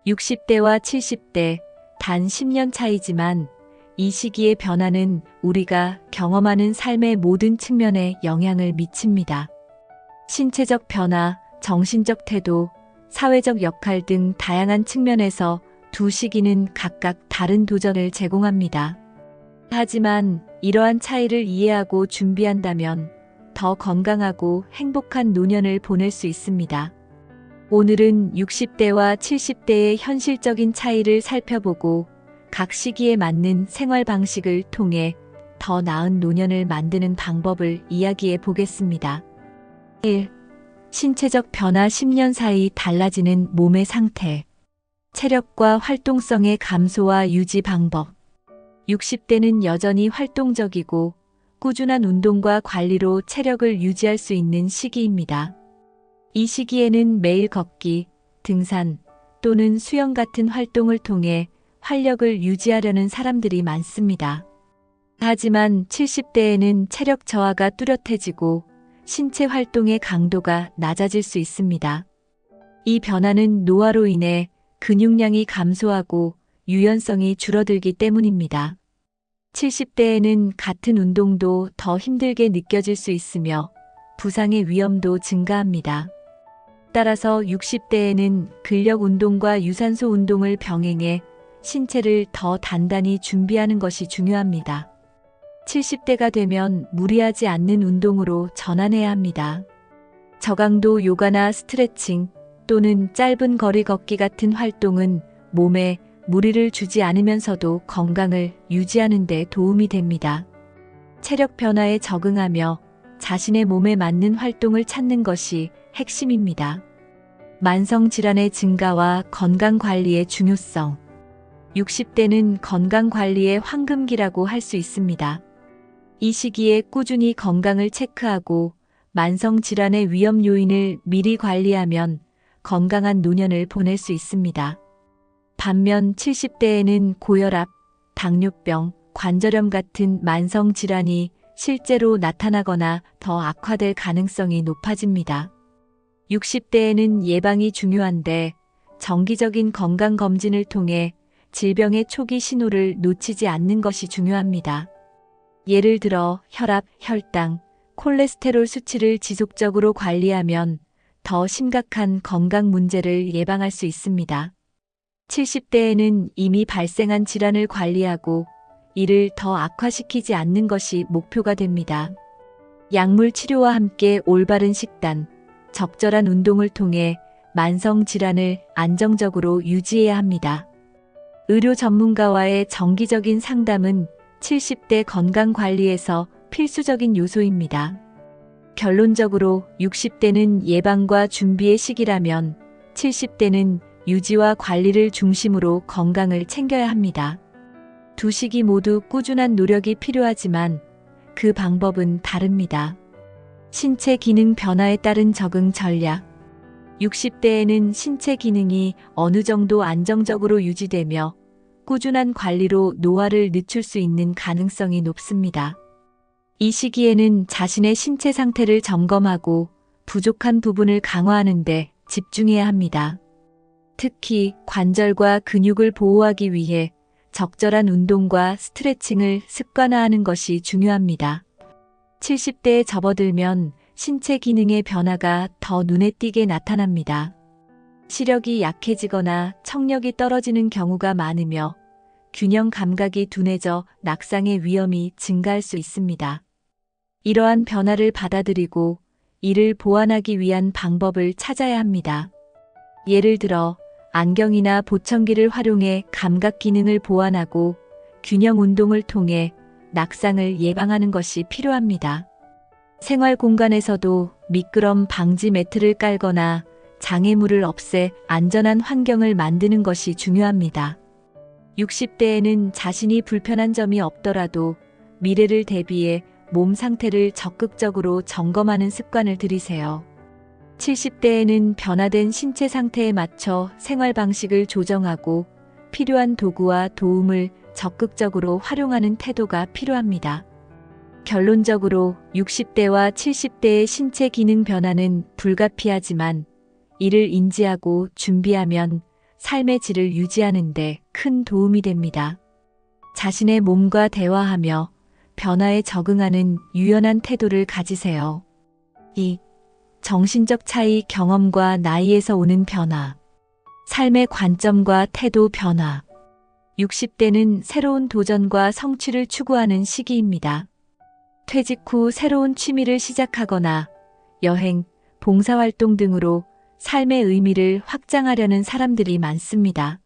60대와 70대, 단 10년 차이지만 이 시기의 변화는 우리가 경험하는 삶의 모든 측면에 영향을 미칩니다. 신체적 변화, 정신적 태도, 사회적 역할 등 다양한 측면에서 두 시기는 각각 다른 도전을 제공합니다. 하지만 이러한 차이를 이해하고 준비한다면 더 건강하고 행복한 노년을 보낼 수 있습니다. 오늘은 60대와 70대의 현실적인 차이를 살펴보고 각 시기에 맞는 생활 방식을 통해 더 나은 노년을 만드는 방법을 이야기해 보겠습니다. 1. 신체적 변화 10년 사이 달라지는 몸의 상태. 체력과 활동성의 감소와 유지 방법. 60대는 여전히 활동적이고 꾸준한 운동과 관리로 체력을 유지할 수 있는 시기입니다. 이 시기에는 매일 걷기, 등산 또는 수영 같은 활동을 통해 활력을 유지하려는 사람들이 많습니다. 하지만 70대에는 체력 저하가 뚜렷해지고 신체 활동의 강도가 낮아질 수 있습니다. 이 변화는 노화로 인해 근육량이 감소하고 유연성이 줄어들기 때문입니다. 70대에는 같은 운동도 더 힘들게 느껴질 수 있으며 부상의 위험도 증가합니다. 따라서 60대에는 근력 운동과 유산소 운동을 병행해 신체를 더 단단히 준비하는 것이 중요합니다. 70대가 되면 무리하지 않는 운동으로 전환해야 합니다. 저강도 요가나 스트레칭 또는 짧은 거리 걷기 같은 활동은 몸에 무리를 주지 않으면서도 건강을 유지하는 데 도움이 됩니다. 체력 변화에 적응하며 자신의 몸에 맞는 활동을 찾는 것이 핵심입니다. 만성질환의 증가와 건강관리의 중요성. 60대는 건강관리의 황금기라고 할 수 있습니다. 이 시기에 꾸준히 건강을 체크하고 만성질환의 위험 요인을 미리 관리하면 건강한 노년을 보낼 수 있습니다. 반면 70대에는 고혈압, 당뇨병, 관절염 같은 만성질환이 실제로 나타나거나 더 악화될 가능성이 높아집니다. 60대에는 예방이 중요한데 정기적인 건강검진을 통해 질병의 초기 신호를 놓치지 않는 것이 중요합니다. 예를 들어 혈압, 혈당, 콜레스테롤 수치를 지속적으로 관리하면 더 심각한 건강 문제를 예방할 수 있습니다. 70대에는 이미 발생한 질환을 관리하고 이를 더 악화시키지 않는 것이 목표가 됩니다. 약물 치료와 함께 올바른 식단, 적절한 운동을 통해 만성 질환을 안정적으로 유지해야 합니다. 의료 전문가와의 정기적인 상담은 70대 건강 관리에서 필수적인 요소입니다. 결론적으로 60대는 예방과 준비의 시기라면 70대는 유지와 관리를 중심으로 건강을 챙겨야 합니다. 두 시기 모두 꾸준한 노력이 필요하지만 그 방법은 다릅니다. 신체 기능 변화에 따른 적응 전략. 60대에는 신체 기능이 어느 정도 안정적으로 유지되며 꾸준한 관리로 노화를 늦출 수 있는 가능성이 높습니다. 이 시기에는 자신의 신체 상태를 점검하고 부족한 부분을 강화하는 데 집중해야 합니다. 특히 관절과 근육을 보호하기 위해 적절한 운동과 스트레칭을 습관화하는 것이 중요합니다. 70대에 접어들면 신체 기능의 변화가 더 눈에 띄게 나타납니다. 시력이 약해지거나 청력이 떨어지는 경우가 많으며 균형 감각이 둔해져 낙상의 위험이 증가할 수 있습니다. 이러한 변화를 받아들이고 이를 보완하기 위한 방법을 찾아야 합니다. 예를 들어 안경이나 보청기를 활용해 감각 기능을 보완하고 균형 운동을 통해 낙상을 예방하는 것이 필요합니다. 생활 공간에서도 미끄럼 방지 매트를 깔거나 장애물을 없애 안전한 환경을 만드는 것이 중요합니다. 60대에는 자신이 불편한 점이 없더라도 미래를 대비해 몸 상태를 적극적으로 점검하는 습관을 들이세요. 70대에는 변화된 신체 상태에 맞춰 생활 방식을 조정하고 필요한 도구와 도움을 적극적으로 활용하는 태도가 필요합니다. 결론적으로 60대와 70대의 신체 기능 변화는 불가피하지만 이를 인지하고 준비하면 삶의 질을 유지하는 데 큰 도움이 됩니다. 자신의 몸과 대화하며 변화에 적응하는 유연한 태도를 가지세요. 2. 정신적 차이 경험과 나이에서 오는 변화. 삶의 관점과 태도 변화. 60대는 새로운 도전과 성취를 추구하는 시기입니다. 퇴직 후 새로운 취미를 시작하거나 여행, 봉사활동 등으로 삶의 의미를 확장하려는 사람들이 많습니다.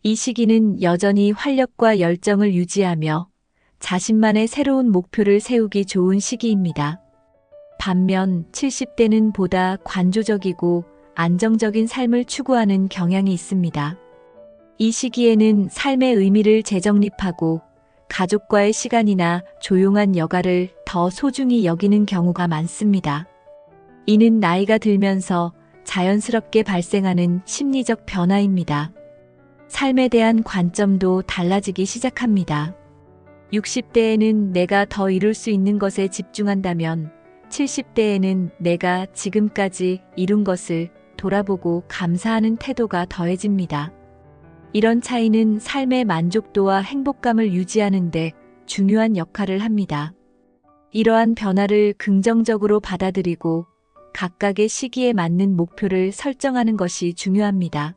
이 시기는 여전히 활력과 열정을 유지하며 자신만의 새로운 목표를 세우기 좋은 시기입니다. 반면 70대는 보다 관조적이고 안정적인 삶을 추구하는 경향이 있습니다. 이 시기에는 삶의 의미를 재정립하고 가족과의 시간이나 조용한 여가를 더 소중히 여기는 경우가 많습니다. 이는 나이가 들면서 자연스럽게 발생하는 심리적 변화입니다. 삶에 대한 관점도 달라지기 시작합니다. 60대에는 내가 더 이룰 수 있는 것에 집중한다면 70대에는 내가 지금까지 이룬 것을 돌아보고 감사하는 태도가 더해집니다. 이런 차이는 삶의 만족도와 행복감을 유지하는 데 중요한 역할을 합니다. 이러한 변화를 긍정적으로 받아들이고 각각의 시기에 맞는 목표를 설정하는 것이 중요합니다.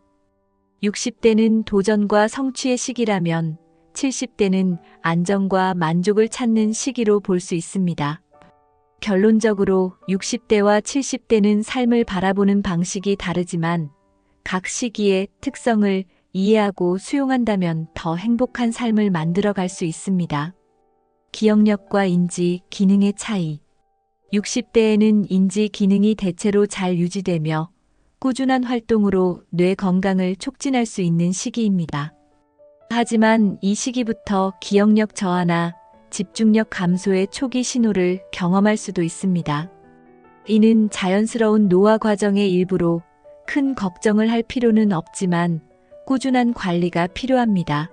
60대는 도전과 성취의 시기라면 70대는 안정과 만족을 찾는 시기로 볼 수 있습니다. 결론적으로 60대와 70대는 삶을 바라보는 방식이 다르지만 각 시기의 특성을 이해하고 수용한다면 더 행복한 삶을 만들어갈 수 있습니다. 기억력과 인지, 기능의 차이. 60대에는 인지 기능이 대체로 잘 유지되며 꾸준한 활동으로 뇌 건강을 촉진할 수 있는 시기입니다. 하지만 이 시기부터 기억력 저하나 집중력 감소의 초기 신호를 경험할 수도 있습니다. 이는 자연스러운 노화 과정의 일부로 큰 걱정을 할 필요는 없지만 꾸준한 관리가 필요합니다.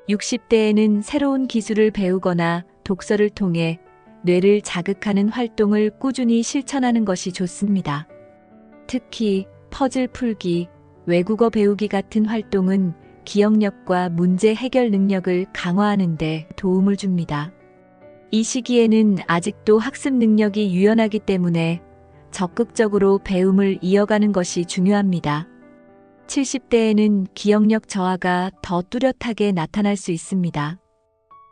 60대에는 새로운 기술을 배우거나 독서를 통해 뇌를 자극하는 활동을 꾸준히 실천하는 것이 좋습니다. 특히 퍼즐 풀기, 외국어 배우기 같은 활동은 기억력과 문제 해결 능력을 강화하는 데 도움을 줍니다. 이 시기에는 아직도 학습 능력이 유연하기 때문에 적극적으로 배움을 이어가는 것이 중요합니다. 70대에는 기억력 저하가 더 뚜렷하게 나타날 수 있습니다.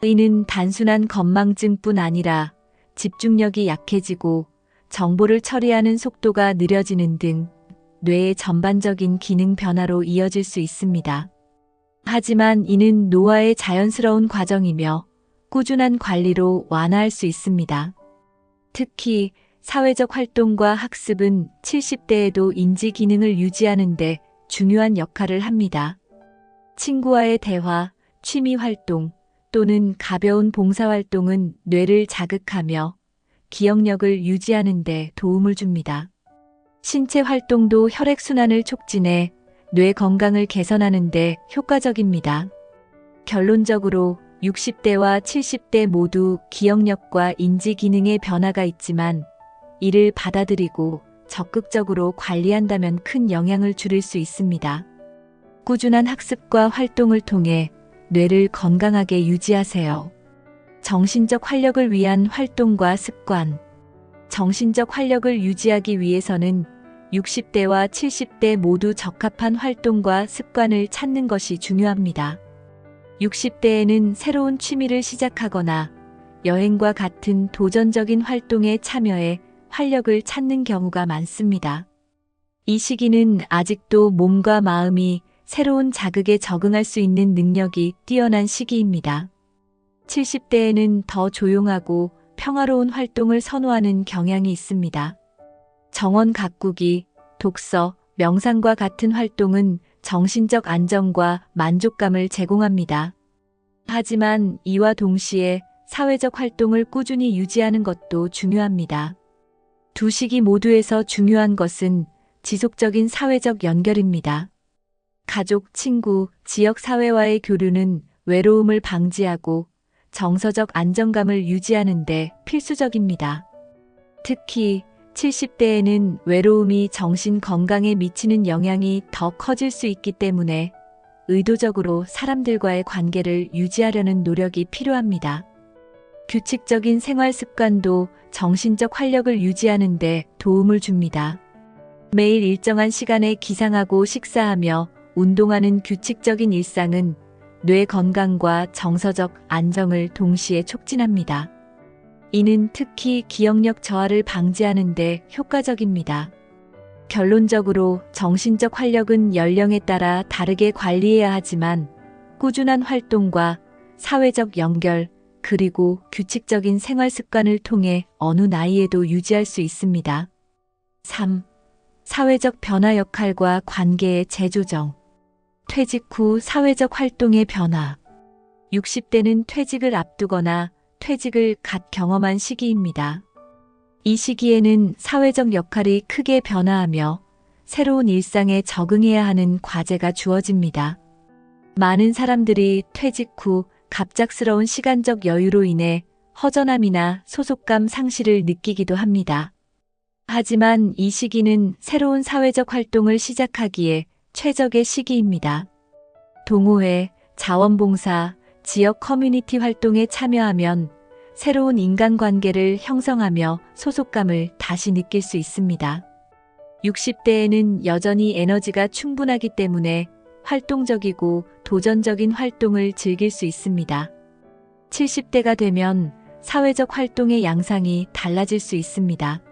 이는 단순한 건망증뿐 아니라 집중력이 약해지고 정보를 처리하는 속도가 느려지는 등 뇌의 전반적인 기능 변화로 이어질 수 있습니다. 하지만 이는 노화의 자연스러운 과정이며 꾸준한 관리로 완화할 수 있습니다. 특히 사회적 활동과 학습은 70대에도 인지 기능을 유지하는 데 중요한 역할을 합니다. 친구와의 대화, 취미 활동 또는 가벼운 봉사활동은 뇌를 자극하며 기억력을 유지하는 데 도움을 줍니다. 신체 활동도 혈액순환을 촉진해 뇌 건강을 개선하는 데 효과적입니다. 결론적으로 60대와 70대 모두 기억력과 인지 기능의 변화가 있지만 이를 받아들이고 적극적으로 관리한다면 큰 영향을 줄일 수 있습니다. 꾸준한 학습과 활동을 통해 뇌를 건강하게 유지하세요. 정신적 활력을 위한 활동과 습관. 정신적 활력을 유지하기 위해서는 60대와 70대 모두 적합한 활동과 습관을 찾는 것이 중요합니다. 60대에는 새로운 취미를 시작하거나 여행과 같은 도전적인 활동에 참여해 활력을 찾는 경우가 많습니다. 이 시기는 아직도 몸과 마음이 새로운 자극에 적응할 수 있는 능력이 뛰어난 시기입니다. 70대에는 더 조용하고 평화로운 활동을 선호하는 경향이 있습니다. 정원 가꾸기, 독서, 명상과 같은 활동은 정신적 안정과 만족감을 제공합니다. 하지만 이와 동시에 사회적 활동을 꾸준히 유지하는 것도 중요합니다. 두 시기 모두에서 중요한 것은 지속적인 사회적 연결입니다. 가족, 친구, 지역 사회와의 교류는 외로움을 방지하고 정서적 안정감을 유지하는 데 필수적입니다. 특히 70대에는 외로움이 정신 건강에 미치는 영향이 더 커질 수 있기 때문에 의도적으로 사람들과의 관계를 유지하려는 노력이 필요합니다. 규칙적인 생활 습관도 정신적 활력을 유지하는 데 도움을 줍니다. 매일 일정한 시간에 기상하고 식사하며 운동하는 규칙적인 일상은 뇌 건강과 정서적 안정을 동시에 촉진합니다. 이는 특히 기억력 저하를 방지하는 데 효과적입니다. 결론적으로 정신적 활력은 연령에 따라 다르게 관리해야 하지만 꾸준한 활동과 사회적 연결, 그리고 규칙적인 생활 습관을 통해 어느 나이에도 유지할 수 있습니다. 3. 사회적 변화 역할과 관계의 재조정. 퇴직 후 사회적 활동의 변화. 60대는 퇴직을 앞두거나 퇴직을 갓 경험한 시기입니다. 이 시기에는 사회적 역할이 크게 변화하며 새로운 일상에 적응해야 하는 과제가 주어집니다. 많은 사람들이 퇴직 후 갑작스러운 시간적 여유로 인해 허전함이나 소속감 상실을 느끼기도 합니다. 하지만 이 시기는 새로운 사회적 활동을 시작하기에 최적의 시기입니다. 동호회, 자원봉사, 지역 커뮤니티 활동에 참여하면 새로운 인간관계를 형성하며 소속감을 다시 느낄 수 있습니다. 60대에는 여전히 에너지가 충분하기 때문에 활동적이고 도전적인 활동을 즐길 수 있습니다. 70대가 되면 사회적 활동의 양상이 달라질 수 있습니다.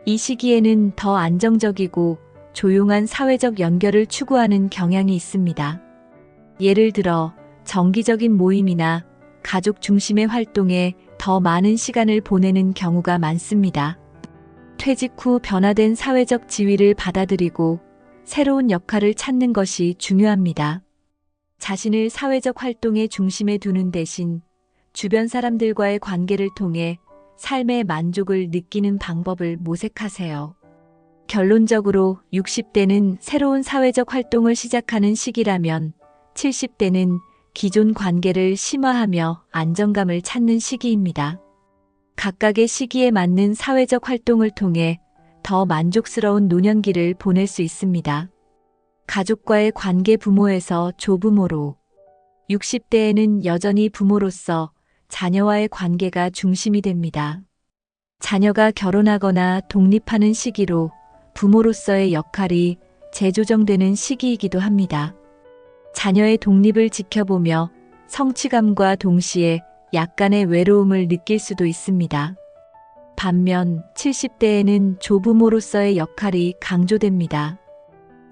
이 시기에는 더 안정적이고 조용한 사회적 연결을 추구하는 경향이 있습니다. 예를 들어 정기적인 모임이나 가족 중심의 활동에 더 많은 시간을 보내는 경우가 많습니다. 퇴직 후 변화된 사회적 지위를 받아들이고 새로운 역할을 찾는 것이 중요합니다. 자신을 사회적 활동의 중심에 두는 대신 주변 사람들과의 관계를 통해 삶의 만족을 느끼는 방법을 모색하세요. 결론적으로 60대는 새로운 사회적 활동을 시작하는 시기라면 70대는 기존 관계를 심화하며 안정감을 찾는 시기입니다. 각각의 시기에 맞는 사회적 활동을 통해 더 만족스러운 노년기를 보낼 수 있습니다. 가족과의 관계 부모에서 조부모로. 60대에는 여전히 부모로서 자녀와의 관계가 중심이 됩니다. 자녀가 결혼하거나 독립하는 시기로 부모로서의 역할이 재조정되는 시기이기도 합니다. 자녀의 독립을 지켜보며 성취감과 동시에 약간의 외로움을 느낄 수도 있습니다. 반면 70대에는 조부모로서의 역할이 강조됩니다.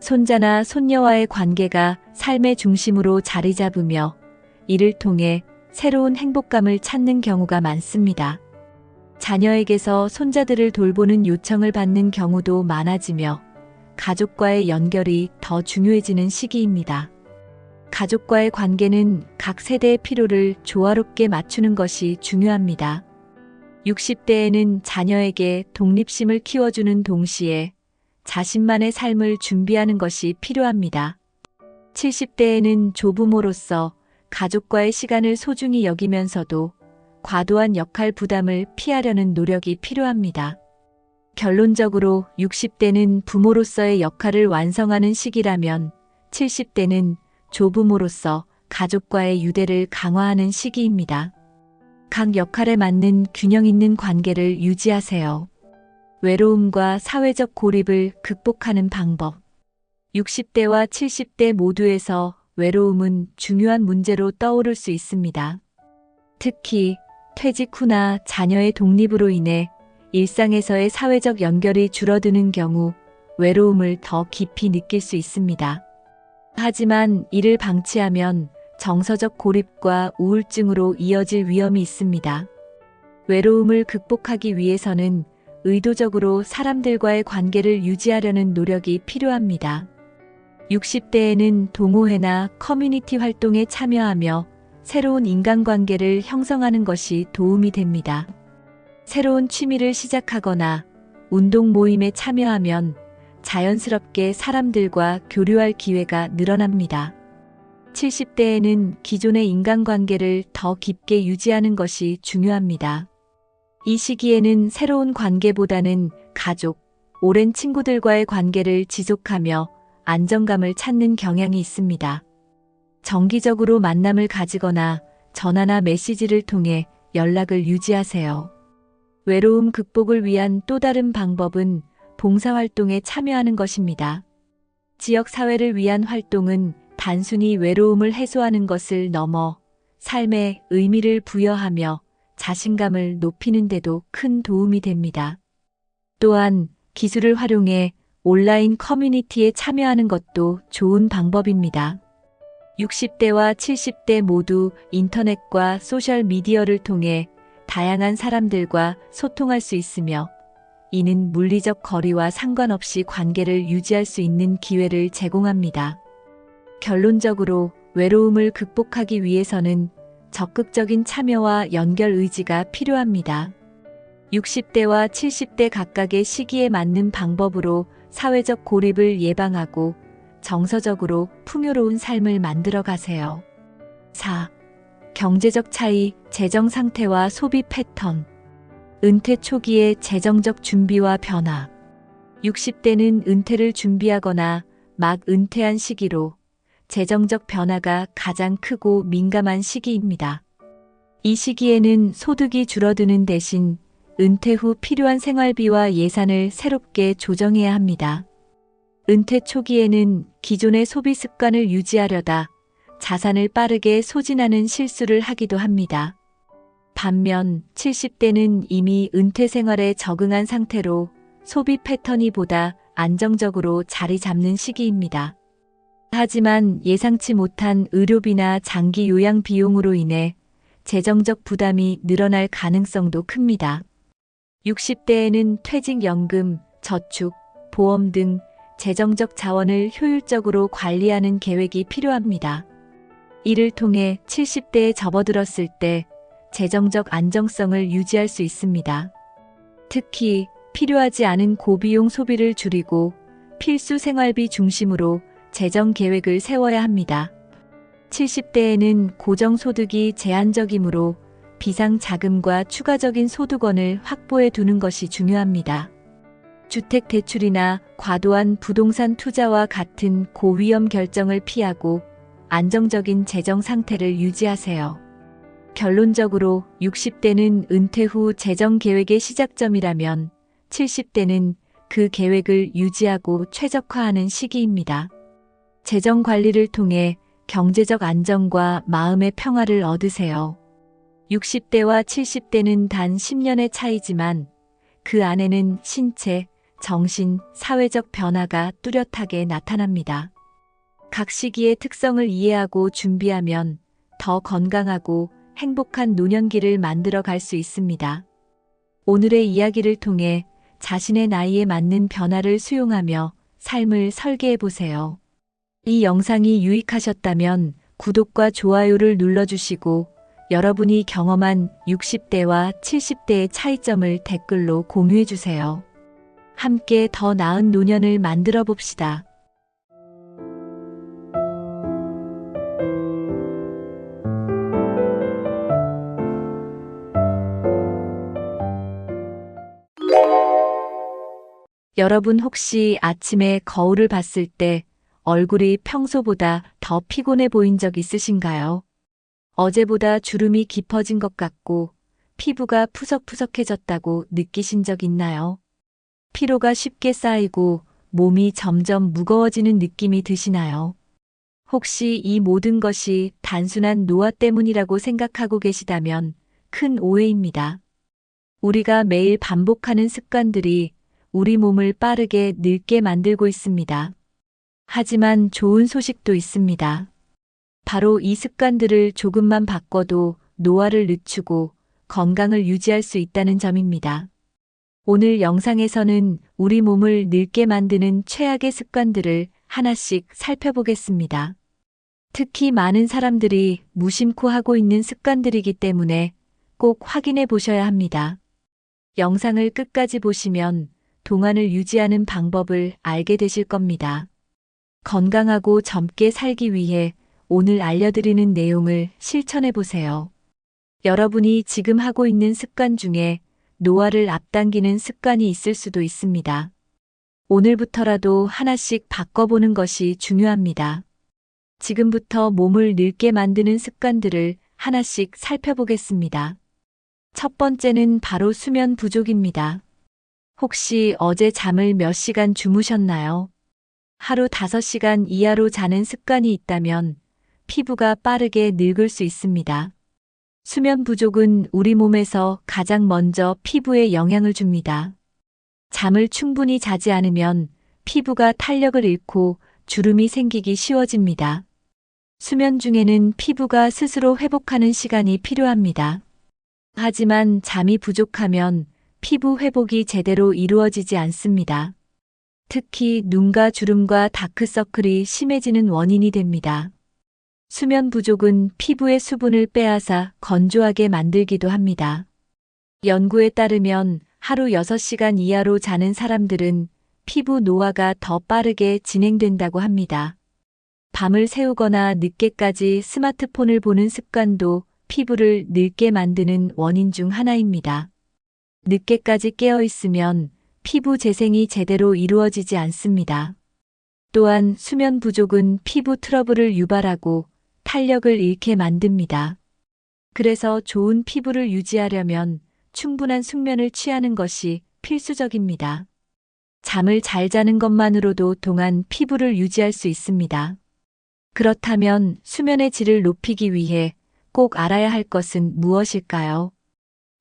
손자나 손녀와의 관계가 삶의 중심으로 자리 잡으며 이를 통해 새로운 행복감을 찾는 경우가 많습니다. 자녀에게서 손자들을 돌보는 요청을 받는 경우도 많아지며 가족과의 연결이 더 중요해지는 시기입니다. 가족과의 관계는 각 세대의 필요를 조화롭게 맞추는 것이 중요합니다. 60대에는 자녀에게 독립심을 키워주는 동시에 자신만의 삶을 준비하는 것이 필요합니다. 70대에는 조부모로서 가족과의 시간을 소중히 여기면서도 과도한 역할 부담을 피하려는 노력이 필요합니다. 결론적으로 60대는 부모로서의 역할을 완성하는 시기라면 70대는 조부모로서 가족과의 유대를 강화하는 시기입니다. 각 역할에 맞는 균형 있는 관계를 유지하세요. 외로움과 사회적 고립을 극복하는 방법. 60대와 70대 모두에서 외로움은 중요한 문제로 떠오를 수 있습니다. 특히 퇴직 후나 자녀의 독립으로 인해 일상에서의 사회적 연결이 줄어드는 경우 외로움을 더 깊이 느낄 수 있습니다. 하지만 이를 방치하면 정서적 고립과 우울증으로 이어질 위험이 있습니다. 외로움을 극복하기 위해서는 의도적으로 사람들과의 관계를 유지하려는 노력이 필요합니다. 60대에는 동호회나 커뮤니티 활동에 참여하며 새로운 인간관계를 형성하는 것이 도움이 됩니다. 새로운 취미를 시작하거나 운동 모임에 참여하면 자연스럽게 사람들과 교류할 기회가 늘어납니다. 70대에는 기존의 인간관계를 더 깊게 유지하는 것이 중요합니다. 이 시기에는 새로운 관계보다는 가족, 오랜 친구들과의 관계를 지속하며 안정감을 찾는 경향이 있습니다. 정기적으로 만남을 가지거나 전화나 메시지를 통해 연락을 유지하세요. 외로움 극복을 위한 또 다른 방법은 봉사활동에 참여하는 것입니다. 지역 사회를 위한 활동은 단순히 외로움을 해소하는 것을 넘어 삶에 의미를 부여하며 자신감을 높이는 데도 큰 도움이 됩니다. 또한 기술을 활용해 온라인 커뮤니티에 참여하는 것도 좋은 방법입니다. 60대와 70대 모두 인터넷과 소셜미디어를 통해 다양한 사람들과 소통할 수 있으며 이는 물리적 거리와 상관없이 관계를 유지할 수 있는 기회를 제공합니다. 결론적으로 외로움을 극복하기 위해서는 적극적인 참여와 연결 의지가 필요합니다. 60대와 70대 각각의 시기에 맞는 방법으로 사회적 고립을 예방하고 정서적으로 풍요로운 삶을 만들어 가세요. 4. 경제적 차이, 재정 상태와 소비 패턴. 은퇴 초기의 재정적 준비와 변화. 60대는 은퇴를 준비하거나 막 은퇴한 시기로 재정적 변화가 가장 크고 민감한 시기입니다. 이 시기에는 소득이 줄어드는 대신 은퇴 후 필요한 생활비와 예산을 새롭게 조정해야 합니다. 은퇴 초기에는 기존의 소비 습관을 유지하려다 자산을 빠르게 소진하는 실수를 하기도 합니다. 반면 70대는 이미 은퇴 생활에 적응한 상태로 소비 패턴이 보다 안정적으로 자리 잡는 시기입니다. 하지만 예상치 못한 의료비나 장기 요양 비용으로 인해 재정적 부담이 늘어날 가능성도 큽니다. 60대에는 퇴직연금, 저축, 보험 등 재정적 자원을 효율적으로 관리하는 계획이 필요합니다. 이를 통해 70대에 접어들었을 때 재정적 안정성을 유지할 수 있습니다. 특히 필요하지 않은 고비용 소비를 줄이고 필수 생활비 중심으로 재정 계획을 세워야 합니다. 70대에는 고정소득이 제한적이므로 비상자금과 추가적인 소득원을 확보해 두는 것이 중요합니다. 주택대출이나 과도한 부동산 투자와 같은 고위험 결정을 피하고 안정적인 재정 상태를 유지하세요. 결론적으로 60대는 은퇴 후 재정 계획의 시작점이라면 70대는 그 계획을 유지하고 최적화하는 시기입니다. 재정 관리를 통해 경제적 안정과 마음의 평화를 얻으세요. 60대와 70대는 단 10년의 차이지만 그 안에는 신체, 정신, 사회적 변화가 뚜렷하게 나타납니다. 각 시기의 특성을 이해하고 준비하면 더 건강하고 행복한 노년기를 만들어 갈 수 있습니다. 오늘의 이야기를 통해 자신의 나이에 맞는 변화를 수용하며 삶을 설계해 보세요. 이 영상이 유익하셨다면 구독과 좋아요를 눌러주시고 여러분이 경험한 60대와 70대의 차이점을 댓글로 공유해 주세요. 함께 더 나은 노년을 만들어 봅시다. 여러분 혹시 아침에 거울을 봤을 때 얼굴이 평소보다 더 피곤해 보인 적 있으신가요? 어제보다 주름이 깊어진 것 같고 피부가 푸석푸석해졌다고 느끼신 적 있나요? 피로가 쉽게 쌓이고 몸이 점점 무거워지는 느낌이 드시나요? 혹시 이 모든 것이 단순한 노화 때문이라고 생각하고 계시다면 큰 오해입니다. 우리가 매일 반복하는 습관들이 우리 몸을 빠르게 늙게 만들고 있습니다. 하지만 좋은 소식도 있습니다. 바로 이 습관들을 조금만 바꿔도 노화를 늦추고 건강을 유지할 수 있다는 점입니다. 오늘 영상에서는 우리 몸을 늙게 만드는 최악의 습관들을 하나씩 살펴보겠습니다. 특히 많은 사람들이 무심코 하고 있는 습관들이기 때문에 꼭 확인해 보셔야 합니다. 영상을 끝까지 보시면 동안을 유지하는 방법을 알게 되실 겁니다. 건강하고 젊게 살기 위해 오늘 알려드리는 내용을 실천해 보세요. 여러분이 지금 하고 있는 습관 중에 노화를 앞당기는 습관이 있을 수도 있습니다. 오늘부터라도 하나씩 바꿔보는 것이 중요합니다. 지금부터 몸을 늙게 만드는 습관들을 하나씩 살펴보겠습니다. 첫 번째는 바로 수면 부족입니다. 혹시 어제 잠을 몇 시간 주무셨나요? 하루 5시간 이하로 자는 습관이 있다면 피부가 빠르게 늙을 수 있습니다. 수면 부족은 우리 몸에서 가장 먼저 피부에 영향을 줍니다. 잠을 충분히 자지 않으면 피부가 탄력을 잃고 주름이 생기기 쉬워집니다. 수면 중에는 피부가 스스로 회복하는 시간이 필요합니다. 하지만 잠이 부족하면 피부 회복이 제대로 이루어지지 않습니다. 특히 눈가 주름과 다크서클이 심해지는 원인이 됩니다. 수면 부족은 피부의 수분을 빼앗아 건조하게 만들기도 합니다. 연구에 따르면 하루 6시간 이하로 자는 사람들은 피부 노화가 더 빠르게 진행된다고 합니다. 밤을 새우거나 늦게까지 스마트폰을 보는 습관도 피부를 늙게 만드는 원인 중 하나입니다. 늦게까지 깨어 있으면 피부 재생이 제대로 이루어지지 않습니다. 또한 수면 부족은 피부 트러블을 유발하고 탄력을 잃게 만듭니다. 그래서 좋은 피부를 유지하려면 충분한 숙면을 취하는 것이 필수적입니다. 잠을 잘 자는 것만으로도 동안 피부를 유지할 수 있습니다. 그렇다면 수면의 질을 높이기 위해 꼭 알아야 할 것은 무엇일까요?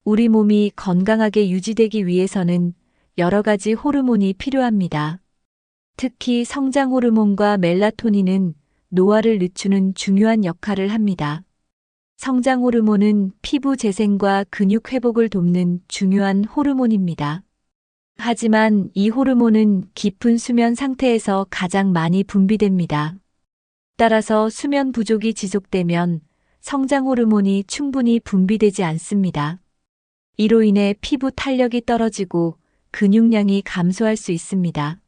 우리 몸이 건강하게 유지되기 위해서는 여러 가지 호르몬이 필요합니다. 특히 성장 호르몬과 멜라토닌은 노화를 늦추는 중요한 역할을 합니다. 성장 호르몬은 피부 재생과 근육 회복을 돕는 중요한 호르몬입니다. 하지만 이 호르몬은 깊은 수면 상태에서 가장 많이 분비됩니다. 따라서 수면 부족이 지속되면 성장 호르몬이 충분히 분비되지 않습니다. 이로 인해 피부 탄력이 떨어지고 근육량이 감소할 수 있습니다.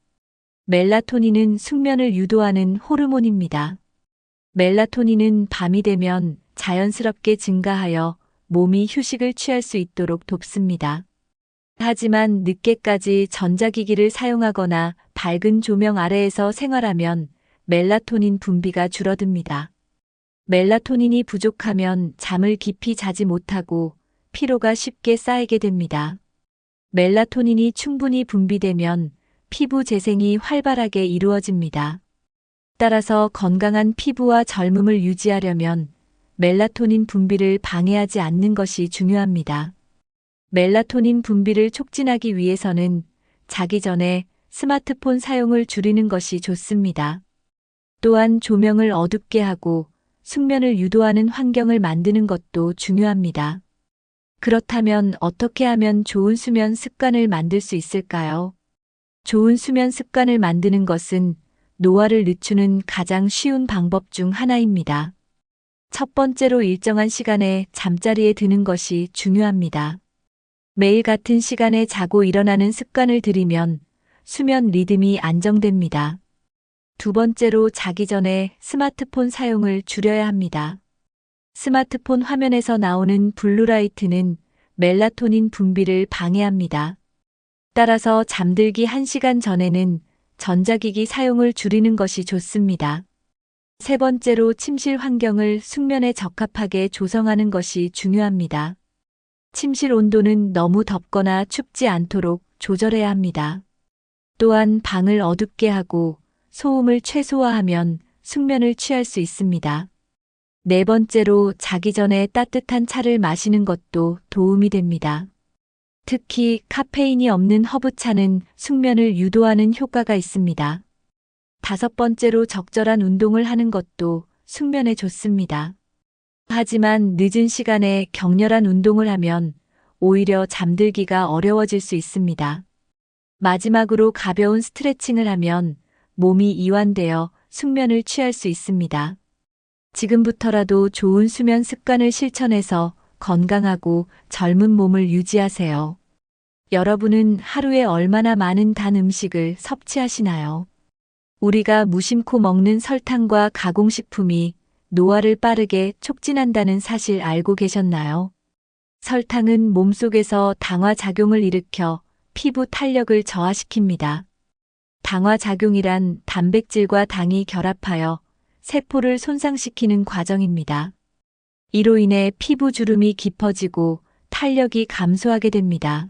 멜라토닌은 숙면을 유도하는 호르몬입니다. 멜라토닌은 밤이 되면 자연스럽게 증가하여 몸이 휴식을 취할 수 있도록 돕습니다. 하지만 늦게까지 전자기기를 사용하거나 밝은 조명 아래에서 생활하면 멜라토닌 분비가 줄어듭니다. 멜라토닌이 부족하면 잠을 깊이 자지 못하고 피로가 쉽게 쌓이게 됩니다. 멜라토닌이 충분히 분비되면 피부 재생이 활발하게 이루어집니다. 따라서 건강한 피부와 젊음을 유지하려면 멜라토닌 분비를 방해하지 않는 것이 중요합니다. 멜라토닌 분비를 촉진하기 위해서는 자기 전에 스마트폰 사용을 줄이는 것이 좋습니다. 또한 조명을 어둡게 하고 숙면을 유도하는 환경을 만드는 것도 중요합니다. 그렇다면 어떻게 하면 좋은 수면 습관을 만들 수 있을까요? 좋은 수면 습관을 만드는 것은 노화를 늦추는 가장 쉬운 방법 중 하나입니다. 첫 번째로 일정한 시간에 잠자리에 드는 것이 중요합니다. 매일 같은 시간에 자고 일어나는 습관을 들이면 수면 리듬이 안정됩니다. 두 번째로 자기 전에 스마트폰 사용을 줄여야 합니다. 스마트폰 화면에서 나오는 블루라이트는 멜라토닌 분비를 방해합니다. 따라서 잠들기 1시간 전에는 전자기기 사용을 줄이는 것이 좋습니다. 세 번째로 침실 환경을 숙면에 적합하게 조성하는 것이 중요합니다. 침실 온도는 너무 덥거나 춥지 않도록 조절해야 합니다. 또한 방을 어둡게 하고 소음을 최소화하면 숙면을 취할 수 있습니다. 네 번째로 자기 전에 따뜻한 차를 마시는 것도 도움이 됩니다. 특히 카페인이 없는 허브차는 숙면을 유도하는 효과가 있습니다. 다섯 번째로 적절한 운동을 하는 것도 숙면에 좋습니다. 하지만 늦은 시간에 격렬한 운동을 하면 오히려 잠들기가 어려워질 수 있습니다. 마지막으로 가벼운 스트레칭을 하면 몸이 이완되어 숙면을 취할 수 있습니다. 지금부터라도 좋은 수면 습관을 실천해서 건강하고 젊은 몸을 유지하세요. 여러분은 하루에 얼마나 많은 단 음식을 섭취하시나요? 우리가 무심코 먹는 설탕과 가공식품이 노화를 빠르게 촉진한다는 사실 알고 계셨나요? 설탕은 몸속에서 당화작용을 일으켜 피부 탄력을 저하시킵니다. 당화작용이란 단백질과 당이 결합하여 세포를 손상시키는 과정입니다. 이로 인해 피부 주름이 깊어지고 탄력이 감소하게 됩니다.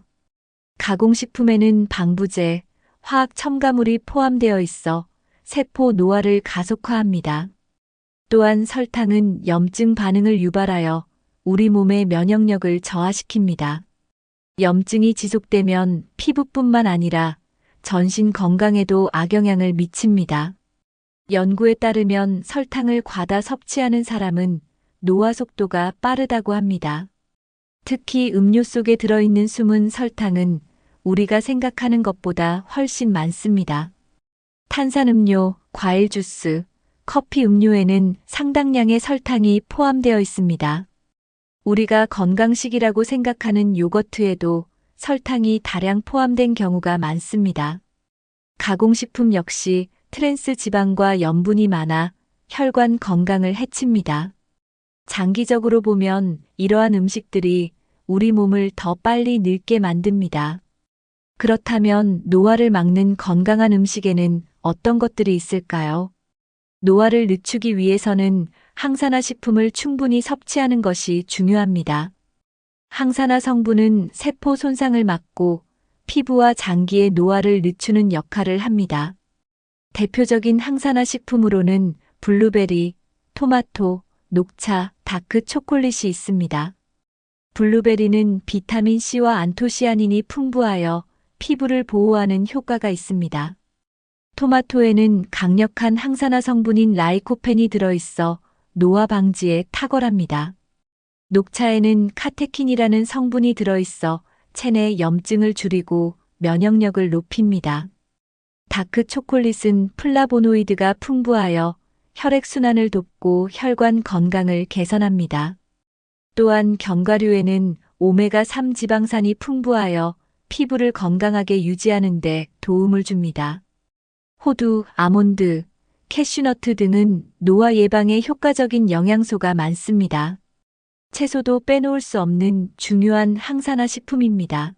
가공식품에는 방부제, 화학 첨가물이 포함되어 있어 세포 노화를 가속화합니다. 또한 설탕은 염증 반응을 유발하여 우리 몸의 면역력을 저하시킵니다. 염증이 지속되면 피부뿐만 아니라 전신 건강에도 악영향을 미칩니다. 연구에 따르면 설탕을 과다 섭취하는 사람은 노화 속도가 빠르다고 합니다. 특히 음료 속에 들어있는 숨은 설탕은 우리가 생각하는 것보다 훨씬 많습니다. 탄산음료, 과일 주스, 커피 음료에는 상당량의 설탕이 포함되어 있습니다. 우리가 건강식이라고 생각하는 요거트에도 설탕이 다량 포함된 경우가 많습니다. 가공식품 역시 트랜스 지방과 염분이 많아 혈관 건강을 해칩니다. 장기적으로 보면 이러한 음식들이 우리 몸을 더 빨리 늙게 만듭니다. 그렇다면 노화를 막는 건강한 음식에는 어떤 것들이 있을까요? 노화를 늦추기 위해서는 항산화 식품을 충분히 섭취하는 것이 중요합니다. 항산화 성분은 세포 손상을 막고 피부와 장기의 노화를 늦추는 역할을 합니다. 대표적인 항산화 식품으로는 블루베리, 토마토, 녹차, 다크 초콜릿이 있습니다. 블루베리는 비타민 C와 안토시아닌이 풍부하여 피부를 보호하는 효과가 있습니다. 토마토에는 강력한 항산화 성분인 라이코펜이 들어있어 노화 방지에 탁월합니다. 녹차에는 카테킨이라는 성분이 들어있어 체내 염증을 줄이고 면역력을 높입니다. 다크 초콜릿은 플라보노이드가 풍부하여 혈액순환을 돕고 혈관 건강을 개선합니다. 또한 견과류에는 오메가3 지방산이 풍부하여 피부를 건강하게 유지하는 데 도움을 줍니다. 호두, 아몬드, 캐슈너트 등은 노화 예방에 효과적인 영양소가 많습니다. 채소도 빼놓을 수 없는 중요한 항산화 식품입니다.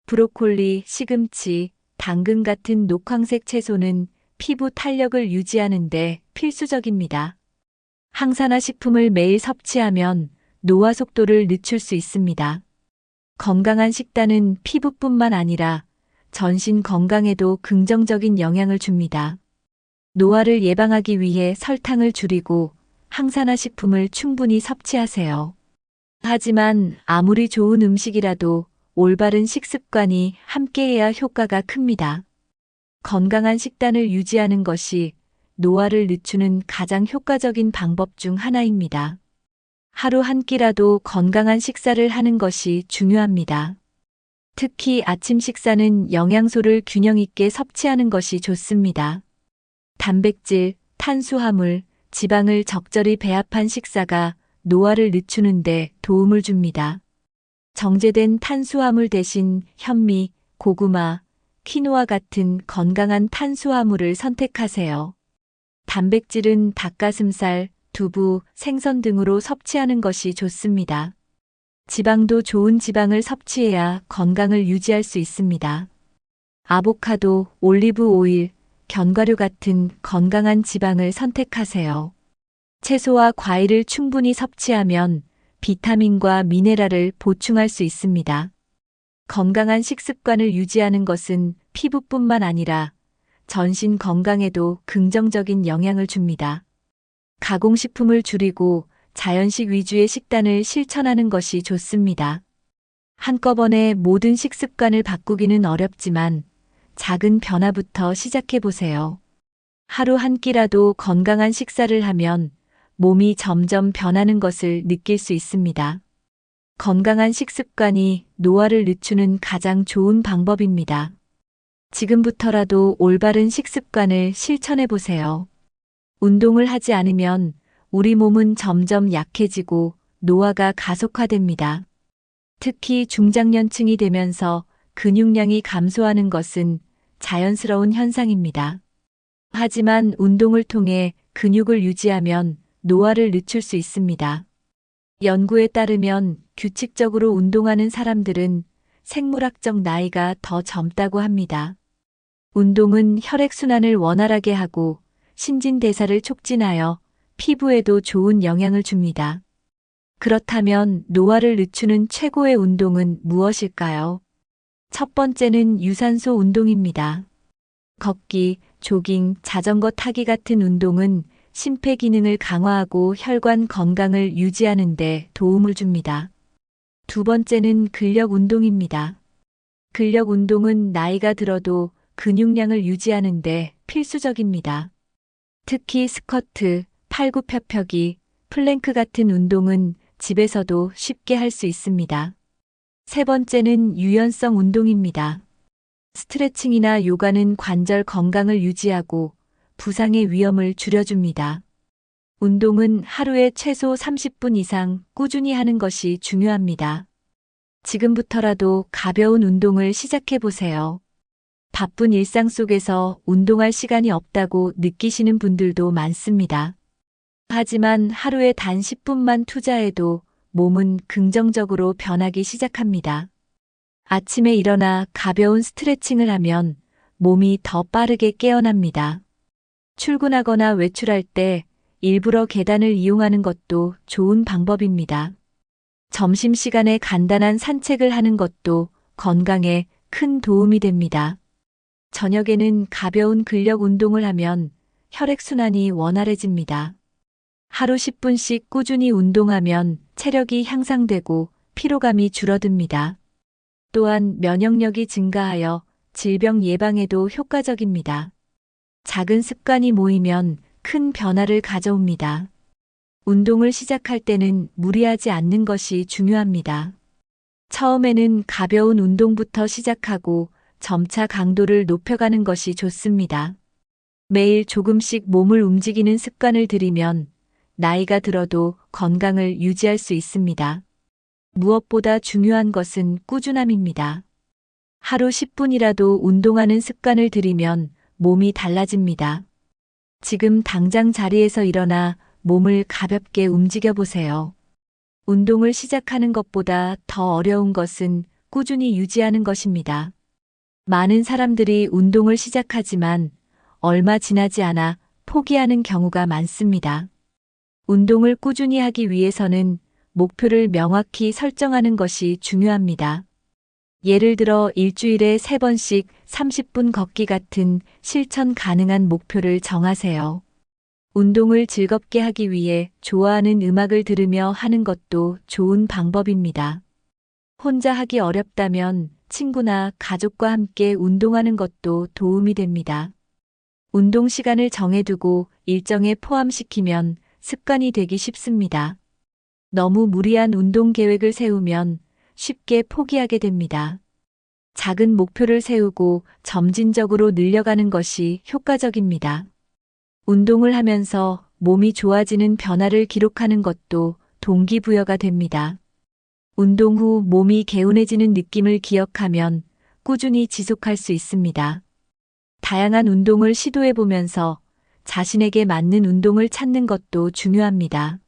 브로콜리, 시금치, 당근 같은 녹황색 채소는 피부 탄력을 유지하는 데 필수적입니다. 항산화 식품을 매일 섭취하면 노화 속도를 늦출 수 있습니다. 건강한 식단은 피부뿐만 아니라 전신 건강에도 긍정적인 영향을 줍니다. 노화를 예방하기 위해 설탕을 줄이고 항산화 식품을 충분히 섭취하세요. 하지만 아무리 좋은 음식이라도 올바른 식습관이 함께해야 효과가 큽니다. 건강한 식단을 유지하는 것이 노화를 늦추는 가장 효과적인 방법 중 하나입니다. 하루 한 끼라도 건강한 식사를 하는 것이 중요합니다. 특히 아침 식사는 영양소를 균형 있게 섭취하는 것이 좋습니다. 단백질, 탄수화물, 지방을 적절히 배합한 식사가 노화를 늦추는 데 도움을 줍니다. 정제된 탄수화물 대신 현미, 고구마, 키노아 같은 건강한 탄수화물을 선택하세요. 단백질은 닭가슴살, 두부, 생선 등으로 섭취하는 것이 좋습니다. 지방도 좋은 지방을 섭취해야 건강을 유지할 수 있습니다. 아보카도, 올리브 오일, 견과류 같은 건강한 지방을 선택하세요. 채소와 과일을 충분히 섭취하면 비타민과 미네랄을 보충할 수 있습니다. 건강한 식습관을 유지하는 것은 피부뿐만 아니라 전신 건강에도 긍정적인 영향을 줍니다. 가공식품을 줄이고 자연식 위주의 식단을 실천하는 것이 좋습니다. 한꺼번에 모든 식습관을 바꾸기는 어렵지만 작은 변화부터 시작해 보세요. 하루 한 끼라도 건강한 식사를 하면 몸이 점점 변하는 것을 느낄 수 있습니다. 건강한 식습관이 노화를 늦추는 가장 좋은 방법입니다. 지금부터라도 올바른 식습관을 실천해 보세요. 운동을 하지 않으면 우리 몸은 점점 약해지고 노화가 가속화됩니다. 특히 중장년층이 되면서 근육량이 감소하는 것은 자연스러운 현상입니다. 하지만 운동을 통해 근육을 유지하면 노화를 늦출 수 있습니다. 연구에 따르면 규칙적으로 운동하는 사람들은 생물학적 나이가 더 젊다고 합니다. 운동은 혈액순환을 원활하게 하고 신진대사를 촉진하여 피부에도 좋은 영향을 줍니다. 그렇다면 노화를 늦추는 최고의 운동은 무엇일까요? 첫 번째는 유산소 운동입니다. 걷기, 조깅, 자전거 타기 같은 운동은 심폐 기능을 강화하고 혈관 건강을 유지하는 데 도움을 줍니다. 두 번째는 근력 운동입니다. 근력 운동은 나이가 들어도 근육량을 유지하는 데 필수적입니다. 특히 스쿼트, 팔굽혀펴기, 플랭크 같은 운동은 집에서도 쉽게 할 수 있습니다. 세 번째는 유연성 운동입니다. 스트레칭이나 요가는 관절 건강을 유지하고 부상의 위험을 줄여줍니다. 운동은 하루에 최소 30분 이상 꾸준히 하는 것이 중요합니다. 지금부터라도 가벼운 운동을 시작해 보세요. 바쁜 일상 속에서 운동할 시간이 없다고 느끼시는 분들도 많습니다. 하지만 하루에 단 10분만 투자해도 몸은 긍정적으로 변하기 시작합니다. 아침에 일어나 가벼운 스트레칭을 하면 몸이 더 빠르게 깨어납니다. 출근하거나 외출할 때 일부러 계단을 이용하는 것도 좋은 방법입니다. 점심시간에 간단한 산책을 하는 것도 건강에 큰 도움이 됩니다. 저녁에는 가벼운 근력 운동을 하면 혈액순환이 원활해집니다. 하루 10분씩 꾸준히 운동하면 체력이 향상되고 피로감이 줄어듭니다. 또한 면역력이 증가하여 질병 예방에도 효과적입니다. 작은 습관이 모이면 큰 변화를 가져옵니다. 운동을 시작할 때는 무리하지 않는 것이 중요합니다. 처음에는 가벼운 운동부터 시작하고 점차 강도를 높여가는 것이 좋습니다. 매일 조금씩 몸을 움직이는 습관을 들이면 나이가 들어도 건강을 유지할 수 있습니다. 무엇보다 중요한 것은 꾸준함입니다. 하루 10분이라도 운동하는 습관을 들이면 몸이 달라집니다. 지금 당장 자리에서 일어나 몸을 가볍게 움직여 보세요. 운동을 시작하는 것보다 더 어려운 것은 꾸준히 유지하는 것입니다. 많은 사람들이 운동을 시작하지만 얼마 지나지 않아 포기하는 경우가 많습니다. 운동을 꾸준히 하기 위해서는 목표를 명확히 설정하는 것이 중요합니다. 예를 들어 일주일에 3번씩 30분 걷기 같은 실천 가능한 목표를 정하세요. 운동을 즐겁게 하기 위해 좋아하는 음악을 들으며 하는 것도 좋은 방법입니다. 혼자 하기 어렵다면 친구나 가족과 함께 운동하는 것도 도움이 됩니다. 운동 시간을 정해두고 일정에 포함시키면 습관이 되기 쉽습니다. 너무 무리한 운동 계획을 세우면 쉽게 포기하게 됩니다. 작은 목표를 세우고 점진적으로 늘려가는 것이 효과적입니다. 운동을 하면서 몸이 좋아지는 변화를 기록하는 것도 동기부여가 됩니다. 운동 후 몸이 개운해지는 느낌을 기억하면 꾸준히 지속할 수 있습니다. 다양한 운동을 시도해 보면서 자신에게 맞는 운동을 찾는 것도 중요합니다.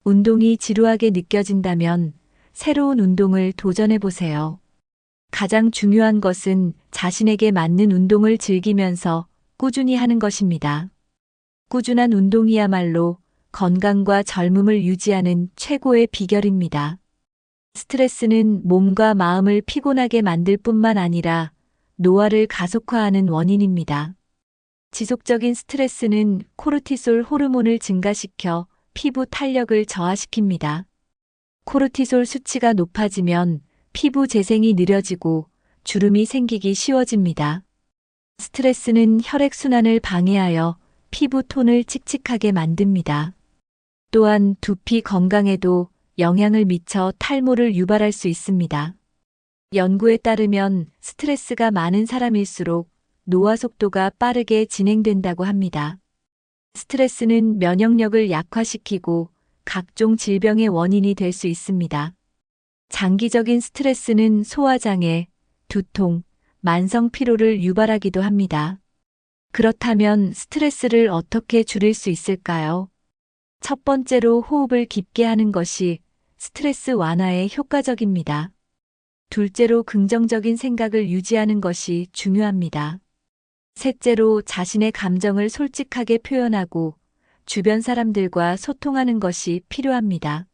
운동이 지루하게 느껴진다면 새로운 운동을 도전해 보세요. 가장 중요한 것은 자신에게 맞는 운동을 즐기면서 꾸준히 하는 것입니다. 꾸준한 운동이야말로 건강과 젊음을 유지하는 최고의 비결입니다. 스트레스는 몸과 마음을 피곤하게 만들 뿐만 아니라 노화를 가속화하는 원인입니다. 지속적인 스트레스는 코르티솔 호르몬을 증가시켜 피부 탄력을 저하시킵니다. 코르티솔 수치가 높아지면 피부 재생이 느려지고 주름이 생기기 쉬워집니다. 스트레스는 혈액순환을 방해하여 피부 톤을 칙칙하게 만듭니다. 또한 두피 건강에도 영향을 미쳐 탈모를 유발할 수 있습니다. 연구에 따르면 스트레스가 많은 사람일수록 노화 속도가 빠르게 진행된다고 합니다. 스트레스는 면역력을 약화시키고 각종 질병의 원인이 될 수 있습니다. 장기적인 스트레스는 소화장애, 두통, 만성 피로를 유발하기도 합니다. 그렇다면 스트레스를 어떻게 줄일 수 있을까요? 첫 번째로 호흡을 깊게 하는 것이 스트레스 완화에 효과적입니다. 둘째로 긍정적인 생각을 유지하는 것이 중요합니다. 셋째로 자신의 감정을 솔직하게 표현하고 주변 사람들과 소통하는 것이 필요합니다.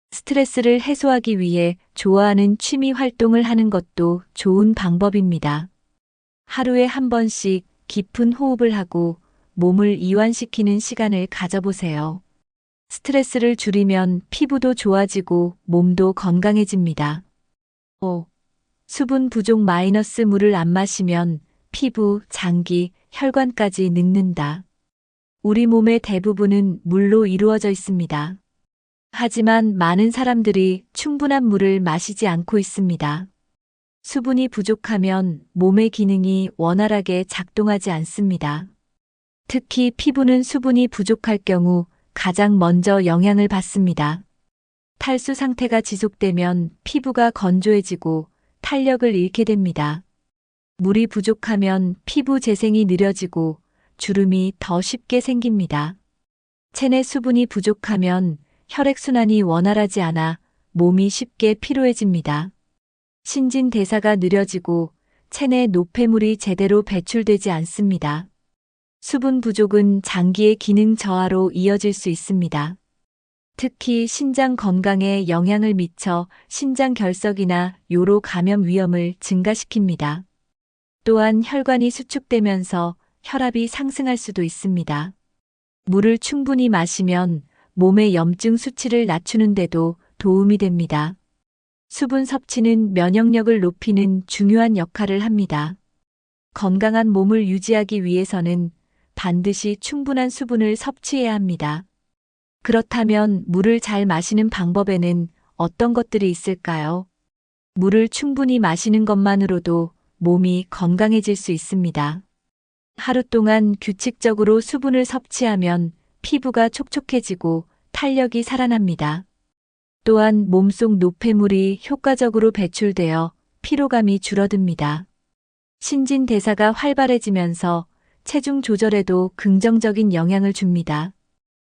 스트레스를 해소하기 위해 좋아하는 취미 활동을 하는 것도 좋은 방법입니다. 하루에 한 번씩 깊은 호흡을 하고 몸을 이완시키는 시간을 가져보세요. 스트레스를 줄이면 피부도 좋아지고 몸도 건강해집니다. 5. 수분 부족 마이너스 물을 안 마시면 피부, 장기, 혈관까지 늙는다. 우리 몸의 대부분은 물로 이루어져 있습니다. 하지만 많은 사람들이 충분한 물을 마시지 않고 있습니다. 수분이 부족하면 몸의 기능이 원활하게 작동하지 않습니다. 특히 피부는 수분이 부족할 경우 가장 먼저 영향을 받습니다. 탈수 상태가 지속되면 피부가 건조해지고 탄력을 잃게 됩니다. 물이 부족하면 피부 재생이 느려지고 주름이 더 쉽게 생깁니다. 체내 수분이 부족하면 혈액순환이 원활하지 않아 몸이 쉽게 피로해집니다. 신진대사가 느려지고 체내 노폐물이 제대로 배출되지 않습니다. 수분 부족은 장기의 기능 저하로 이어질 수 있습니다. 특히 신장 건강에 영향을 미쳐 신장 결석이나 요로 감염 위험을 증가시킵니다. 또한 혈관이 수축되면서 혈압이 상승할 수도 있습니다. 물을 충분히 마시면 몸의 염증 수치를 낮추는 데도 도움이 됩니다. 수분 섭취는 면역력을 높이는 중요한 역할을 합니다. 건강한 몸을 유지하기 위해서는 반드시 충분한 수분을 섭취해야 합니다. 그렇다면 물을 잘 마시는 방법에는 어떤 것들이 있을까요? 물을 충분히 마시는 것만으로도 몸이 건강해질 수 있습니다. 하루 동안 규칙적으로 수분을 섭취하면 피부가 촉촉해지고 탄력이 살아납니다. 또한 몸속 노폐물이 효과적으로 배출되어 피로감이 줄어듭니다. 신진대사가 활발해지면서 체중 조절에도 긍정적인 영향을 줍니다.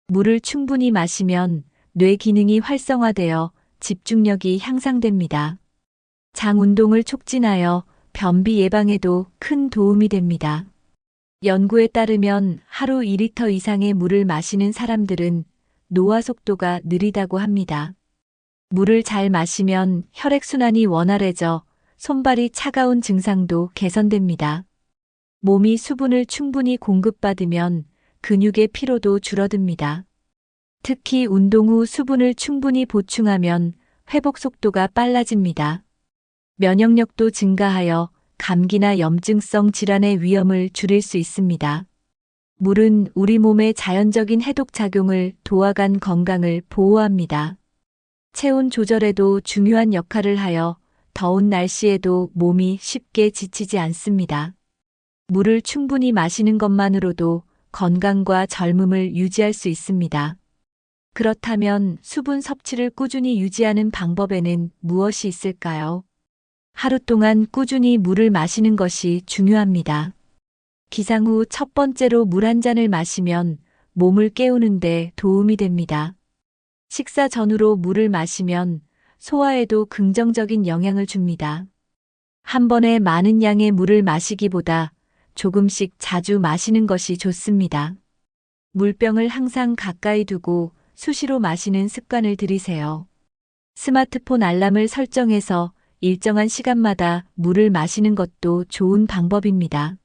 물을 충분히 마시면 뇌 기능이 활성화되어 집중력이 향상됩니다. 장 운동을 촉진하여 변비 예방에도 큰 도움이 됩니다. 연구에 따르면 하루 2리터 이상의 물을 마시는 사람들은 노화 속도가 느리다고 합니다. 물을 잘 마시면 혈액순환이 원활해져 손발이 차가운 증상도 개선됩니다. 몸이 수분을 충분히 공급받으면 근육의 피로도 줄어듭니다. 특히 운동 후 수분을 충분히 보충하면 회복 속도가 빨라집니다. 면역력도 증가하여 감기나 염증성 질환의 위험을 줄일 수 있습니다. 물은 우리 몸의 자연적인 해독 작용을 도와간 건강을 보호합니다. 체온 조절에도 중요한 역할을 하여 더운 날씨에도 몸이 쉽게 지치지 않습니다. 물을 충분히 마시는 것만으로도 건강과 젊음을 유지할 수 있습니다. 그렇다면 수분 섭취를 꾸준히 유지하는 방법에는 무엇이 있을까요? 하루 동안 꾸준히 물을 마시는 것이 중요합니다. 기상 후 첫 번째로 물 한 잔을 마시면 몸을 깨우는 데 도움이 됩니다. 식사 전후로 물을 마시면 소화에도 긍정적인 영향을 줍니다. 한 번에 많은 양의 물을 마시기보다 조금씩 자주 마시는 것이 좋습니다. 물병을 항상 가까이 두고 수시로 마시는 습관을 들이세요. 스마트폰 알람을 설정해서 일정한 시간마다 물을 마시는 것도 좋은 방법입니다.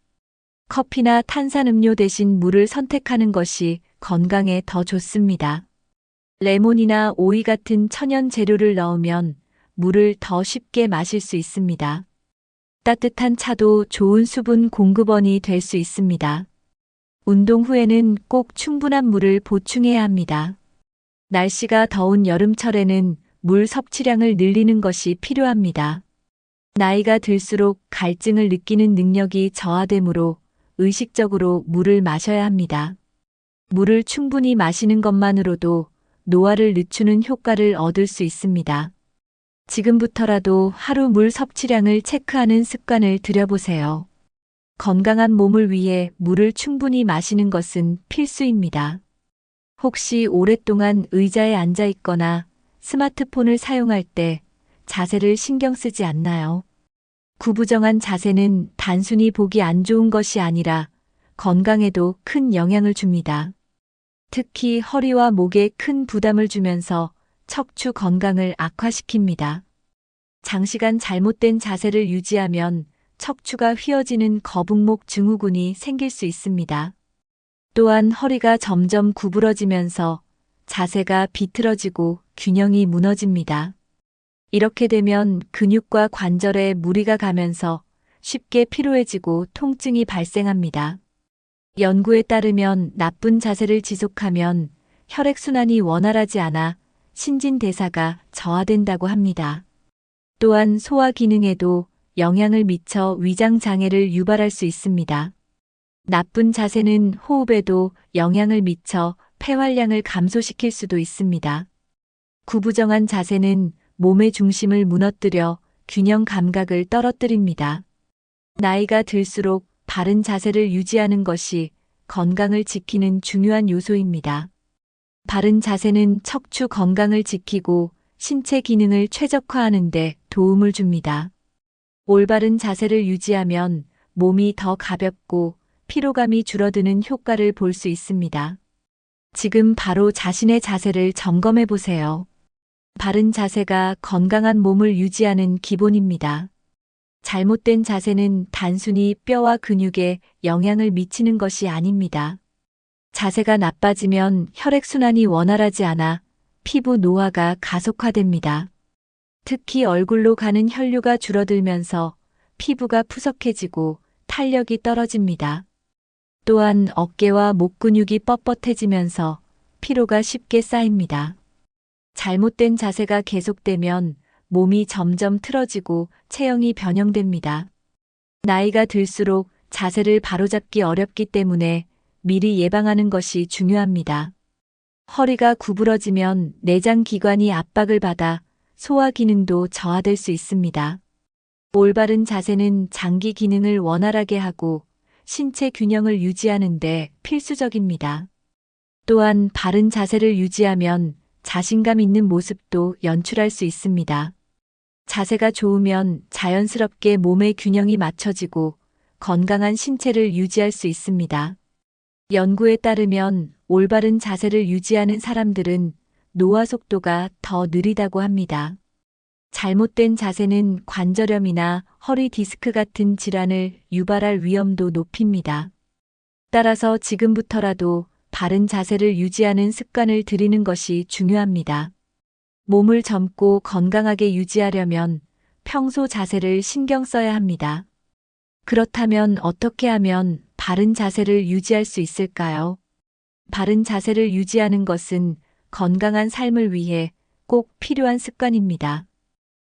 커피나 탄산음료 대신 물을 선택하는 것이 건강에 더 좋습니다. 레몬이나 오이 같은 천연 재료를 넣으면 물을 더 쉽게 마실 수 있습니다. 따뜻한 차도 좋은 수분 공급원이 될 수 있습니다. 운동 후에는 꼭 충분한 물을 보충해야 합니다. 날씨가 더운 여름철에는 물 섭취량을 늘리는 것이 필요합니다. 나이가 들수록 갈증을 느끼는 능력이 저하되므로 의식적으로 물을 마셔야 합니다. 물을 충분히 마시는 것만으로도 노화를 늦추는 효과를 얻을 수 있습니다. 지금부터라도 하루 물 섭취량을 체크하는 습관을 들여보세요. 건강한 몸을 위해 물을 충분히 마시는 것은 필수입니다. 혹시 오랫동안 의자에 앉아 있거나 스마트폰을 사용할 때 자세를 신경 쓰지 않나요? 구부정한 자세는 단순히 보기 안 좋은 것이 아니라 건강에도 큰 영향을 줍니다. 특히 허리와 목에 큰 부담을 주면서 척추 건강을 악화시킵니다. 장시간 잘못된 자세를 유지하면 척추가 휘어지는 거북목 증후군이 생길 수 있습니다. 또한 허리가 점점 구부러지면서 자세가 비틀어지고 균형이 무너집니다. 이렇게 되면 근육과 관절에 무리가 가면서 쉽게 피로해지고 통증이 발생합니다. 연구에 따르면 나쁜 자세를 지속하면 혈액순환이 원활하지 않아 신진대사가 저하된다고 합니다. 또한 소화 기능에도 영향을 미쳐 위장 장애를 유발할 수 있습니다. 나쁜 자세는 호흡에도 영향을 미쳐 폐활량을 감소시킬 수도 있습니다. 구부정한 자세는 몸의 중심을 무너뜨려 균형 감각을 떨어뜨립니다. 나이가 들수록 바른 자세를 유지하는 것이 건강을 지키는 중요한 요소입니다. 바른 자세는 척추 건강을 지키고 신체 기능을 최적화하는 데 도움을 줍니다. 올바른 자세를 유지하면 몸이 더 가볍고 피로감이 줄어드는 효과를 볼 수 있습니다. 지금 바로 자신의 자세를 점검해 보세요. 바른 자세가 건강한 몸을 유지하는 기본입니다. 잘못된 자세는 단순히 뼈와 근육에 영향을 미치는 것이 아닙니다. 자세가 나빠지면 혈액순환이 원활하지 않아 피부 노화가 가속화됩니다. 특히 얼굴로 가는 혈류가 줄어들면서 피부가 푸석해지고 탄력이 떨어집니다. 또한 어깨와 목 근육이 뻣뻣해지면서 피로가 쉽게 쌓입니다. 잘못된 자세가 계속되면 몸이 점점 틀어지고 체형이 변형됩니다. 나이가 들수록 자세를 바로잡기 어렵기 때문에 미리 예방하는 것이 중요합니다. 허리가 구부러지면 내장 기관이 압박을 받아 소화 기능도 저하될 수 있습니다. 올바른 자세는 장기 기능을 원활하게 하고 신체 균형을 유지하는 데 필수적입니다. 또한 바른 자세를 유지하면 자신감 있는 모습도 연출할 수 있습니다. 자세가 좋으면 자연스럽게 몸의 균형이 맞춰지고 건강한 신체를 유지할 수 있습니다. 연구에 따르면 올바른 자세를 유지하는 사람들은 노화 속도가 더 느리다고 합니다. 잘못된 자세는 관절염이나 허리 디스크 같은 질환을 유발할 위험도 높입니다. 따라서 지금부터라도 바른 자세를 유지하는 습관을 들이는 것이 중요합니다. 몸을 젊고 건강하게 유지하려면 평소 자세를 신경 써야 합니다. 그렇다면 어떻게 하면 바른 자세를 유지할 수 있을까요? 바른 자세를 유지하는 것은 건강한 삶을 위해 꼭 필요한 습관입니다.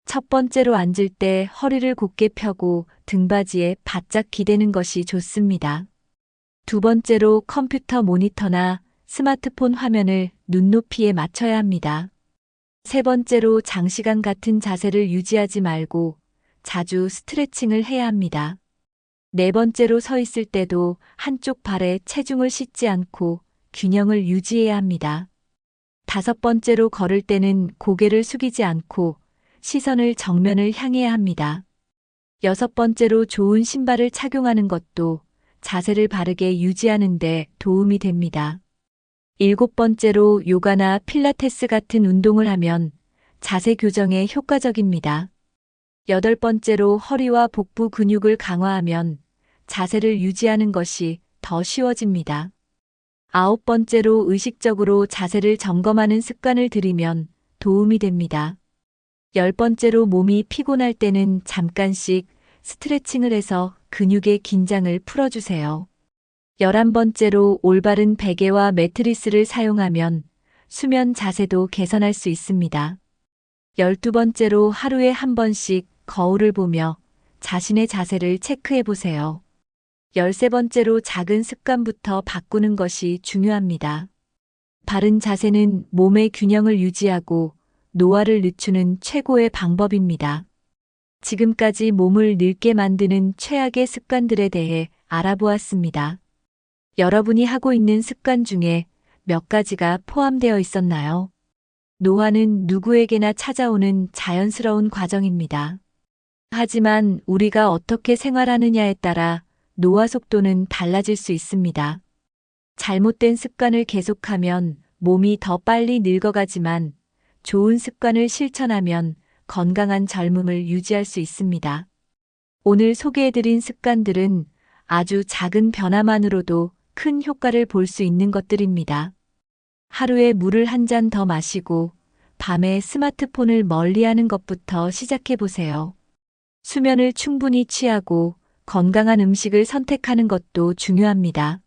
첫 번째로 앉을 때 허리를 곧게 펴고 등받이에 바짝 기대는 것이 좋습니다. 두 번째로 컴퓨터 모니터나 스마트폰 화면을 눈높이에 맞춰야 합니다. 세 번째로 장시간 같은 자세를 유지하지 말고 자주 스트레칭을 해야 합니다. 네 번째로 서 있을 때도 한쪽 발에 체중을 싣지 않고 균형을 유지해야 합니다. 다섯 번째로 걸을 때는 고개를 숙이지 않고 시선을 정면을 향해야 합니다. 여섯 번째로 좋은 신발을 착용하는 것도 자세를 바르게 유지하는 데 도움이 됩니다. 일곱 번째로 요가나 필라테스 같은 운동을 하면 자세 교정에 효과적입니다. 여덟 번째로 허리와 복부 근육을 강화하면 자세를 유지하는 것이 더 쉬워집니다. 아홉 번째로 의식적으로 자세를 점검하는 습관을 들이면 도움이 됩니다. 열 번째로 몸이 피곤할 때는 잠깐씩 스트레칭을 해서 근육의 긴장을 풀어주세요. 11번째로 올바른 베개와 매트리스를 사용하면 수면 자세도 개선할 수 있습니다. 12번째로 하루에 한 번씩 거울을 보며 자신의 자세를 체크해 보세요. 13번째로 작은 습관부터 바꾸는 것이 중요합니다. 바른 자세는 몸의 균형을 유지하고 노화를 늦추는 최고의 방법입니다. 지금까지 몸을 늙게 만드는 최악의 습관들에 대해 알아보았습니다. 여러분이 하고 있는 습관 중에 몇 가지가 포함되어 있었나요? 노화는 누구에게나 찾아오는 자연스러운 과정입니다. 하지만 우리가 어떻게 생활하느냐에 따라 노화 속도는 달라질 수 있습니다. 잘못된 습관을 계속하면 몸이 더 빨리 늙어가지만 좋은 습관을 실천하면 건강한 젊음을 유지할 수 있습니다. 오늘 소개해드린 습관들은 아주 작은 변화만으로도 큰 효과를 볼 수 있는 것들입니다. 하루에 물을 한 잔 더 마시고 밤에 스마트폰을 멀리하는 것부터 시작해 보세요. 수면을 충분히 취하고 건강한 음식을 선택하는 것도 중요합니다.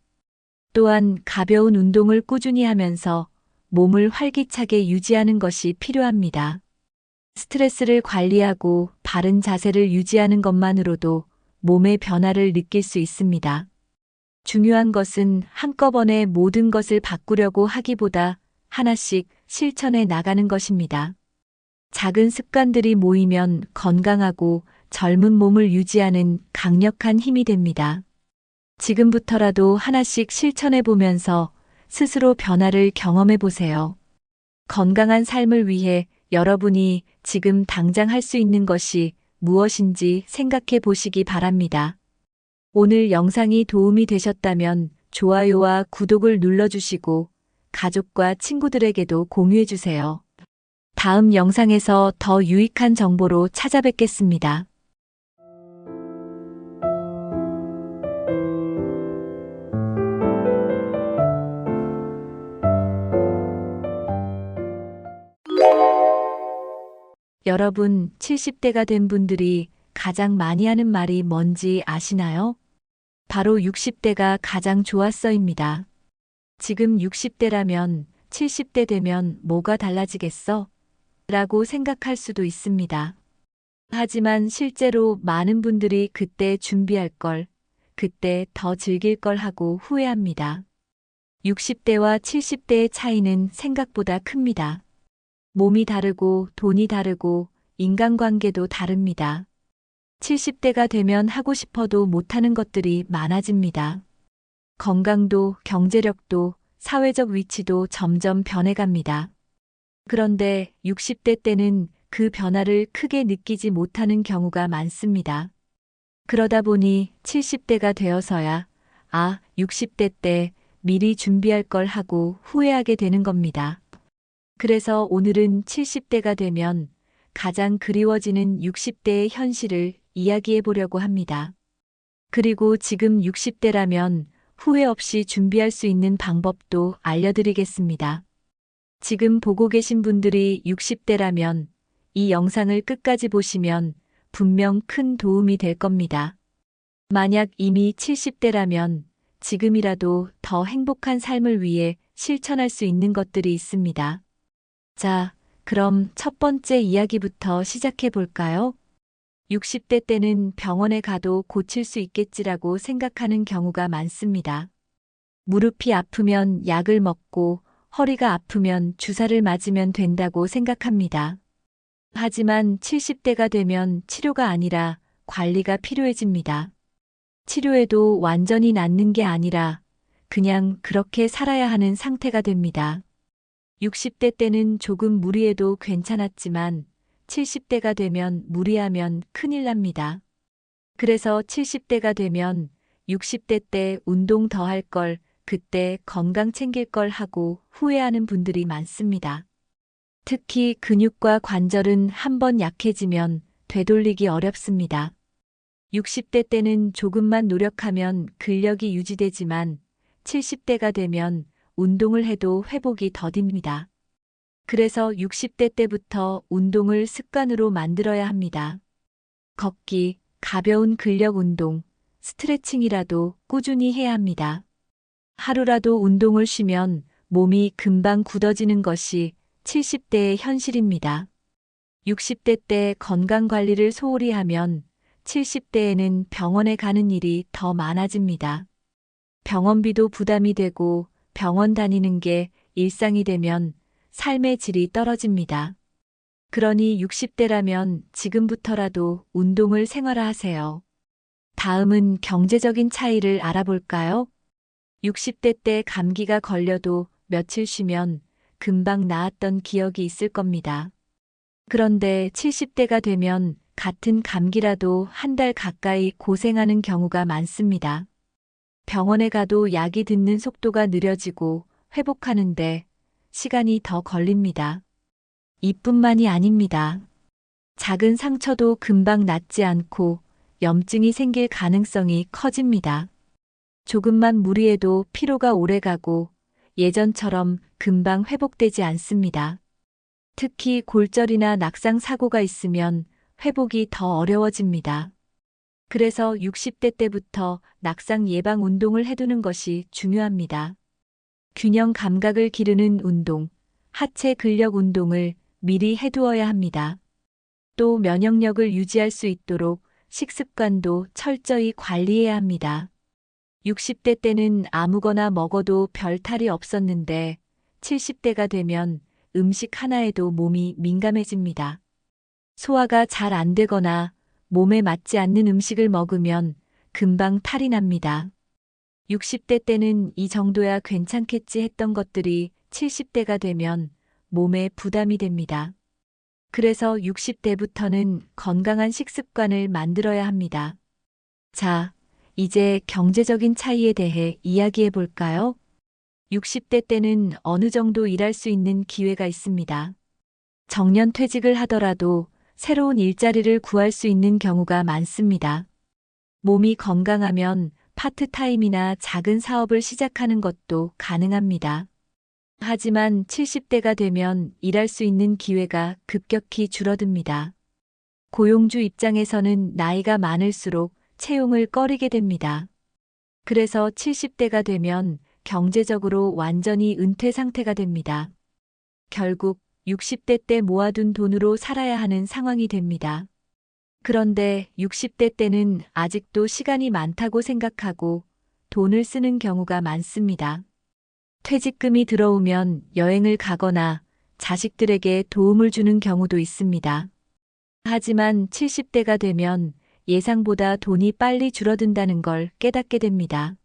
또한 가벼운 운동을 꾸준히 하면서 몸을 활기차게 유지하는 것이 필요합니다. 스트레스를 관리하고 바른 자세를 유지하는 것만으로도 몸의 변화를 느낄 수 있습니다. 중요한 것은 한꺼번에 모든 것을 바꾸려고 하기보다 하나씩 실천해 나가는 것입니다. 작은 습관들이 모이면 건강하고 젊은 몸을 유지하는 강력한 힘이 됩니다. 지금부터라도 하나씩 실천해 보면서 스스로 변화를 경험해 보세요. 건강한 삶을 위해 여러분이 지금 당장 할 수 있는 것이 무엇인지 생각해 보시기 바랍니다. 오늘 영상이 도움이 되셨다면 좋아요와 구독을 눌러주시고 가족과 친구들에게도 공유해 주세요. 다음 영상에서 더 유익한 정보로 찾아뵙겠습니다. 여러분, 70대가 된 분들이 가장 많이 하는 말이 뭔지 아시나요? 바로 60대가 가장 좋았어입니다. 지금 60대라면 70대 되면 뭐가 달라지겠어? 라고 생각할 수도 있습니다. 하지만 실제로 많은 분들이 그때 준비할 걸, 그때 더 즐길 걸 하고 후회합니다. 60대와 70대의 차이는 생각보다 큽니다. 몸이 다르고 돈이 다르고 인간관계도 다릅니다. 70대가 되면 하고 싶어도 못하는 것들이 많아집니다. 건강도 경제력도 사회적 위치도 점점 변해갑니다. 그런데 60대 때는 그 변화를 크게 느끼지 못하는 경우가 많습니다. 그러다 보니 70대가 되어서야 60대 때 미리 준비할 걸 하고 후회하게 되는 겁니다. 그래서 오늘은 70대가 되면 가장 그리워지는 60대의 현실을 이야기해 보려고 합니다. 그리고 지금 60대라면 후회 없이 준비할 수 있는 방법도 알려드리겠습니다. 지금 보고 계신 분들이 60대라면 이 영상을 끝까지 보시면 분명 큰 도움이 될 겁니다. 만약 이미 70대라면 지금이라도 더 행복한 삶을 위해 실천할 수 있는 것들이 있습니다. 자, 그럼 첫 번째 이야기부터 시작해 볼까요? 60대 때는 병원에 가도 고칠 수 있겠지라고 생각하는 경우가 많습니다. 무릎이 아프면 약을 먹고 허리가 아프면 주사를 맞으면 된다고 생각합니다. 하지만 70대가 되면 치료가 아니라 관리가 필요해집니다. 치료해도 완전히 낫는 게 아니라 그냥 그렇게 살아야 하는 상태가 됩니다. 60대 때는 조금 무리해도 괜찮았지만 70대가 되면 무리하면 큰일 납니다. 그래서 70대가 되면 60대 때 운동 더 할 걸, 그때 건강 챙길 걸 하고 후회하는 분들이 많습니다. 특히 근육과 관절은 한번 약해지면 되돌리기 어렵습니다. 60대 때는 조금만 노력하면 근력이 유지되지만 70대가 되면 운동을 해도 회복이 더딥니다. 그래서 60대 때부터 운동을 습관으로 만들어야 합니다. 걷기, 가벼운 근력 운동, 스트레칭이라도 꾸준히 해야 합니다. 하루라도 운동을 쉬면 몸이 금방 굳어지는 것이 70대의 현실입니다. 60대 때 건강 관리를 소홀히 하면 70대에는 병원에 가는 일이 더 많아집니다. 병원비도 부담이 되고 병원 다니는 게 일상이 되면 삶의 질이 떨어집니다. 그러니 60대라면 지금부터라도 운동을 생활화하세요. 다음은 경제적인 차이를 알아볼까요? 60대 때 감기가 걸려도 며칠 쉬면 금방 나았던 기억이 있을 겁니다. 그런데 70대가 되면 같은 감기라도 한 달 가까이 고생하는 경우가 많습니다. 병원에 가도 약이 듣는 속도가 느려지고 회복하는데 시간이 더 걸립니다. 이뿐만이 아닙니다. 작은 상처도 금방 낫지 않고 염증이 생길 가능성이 커집니다. 조금만 무리해도 피로가 오래가고 예전처럼 금방 회복되지 않습니다. 특히 골절이나 낙상 사고가 있으면 회복이 더 어려워집니다. 그래서 60대 때부터 낙상 예방 운동을 해두는 것이 중요합니다. 균형 감각을 기르는 운동, 하체 근력 운동을 미리 해두어야 합니다. 또 면역력을 유지할 수 있도록 식습관도 철저히 관리해야 합니다. 60대 때는 아무거나 먹어도 별 탈이 없었는데 70대가 되면 음식 하나에도 몸이 민감해집니다. 소화가 잘 안 되거나 몸에 맞지 않는 음식을 먹으면 금방 탈이 납니다. 60대 때는 이 정도야 괜찮겠지 했던 것들이 70대가 되면 몸에 부담이 됩니다. 그래서 60대부터는 건강한 식습관을 만들어야 합니다. 자, 이제 경제적인 차이에 대해 이야기해 볼까요? 60대 때는 어느 정도 일할 수 있는 기회가 있습니다. 정년 퇴직을 하더라도 새로운 일자리를 구할 수 있는 경우가 많습니다. 몸이 건강하면 파트타임이나 작은 사업을 시작하는 것도 가능합니다. 하지만 70대가 되면 일할 수 있는 기회가 급격히 줄어듭니다. 고용주 입장에서는 나이가 많을수록 채용을 꺼리게 됩니다. 그래서 70대가 되면 경제적으로 완전히 은퇴 상태가 됩니다. 결국 60대 때 모아둔 돈으로 살아야 하는 상황이 됩니다. 그런데 60대 때는 아직도 시간이 많다고 생각하고 돈을 쓰는 경우가 많습니다. 퇴직금이 들어오면 여행을 가거나 자식들에게 도움을 주는 경우도 있습니다. 하지만 70대가 되면 예상보다 돈이 빨리 줄어든다는 걸 깨닫게 됩니다.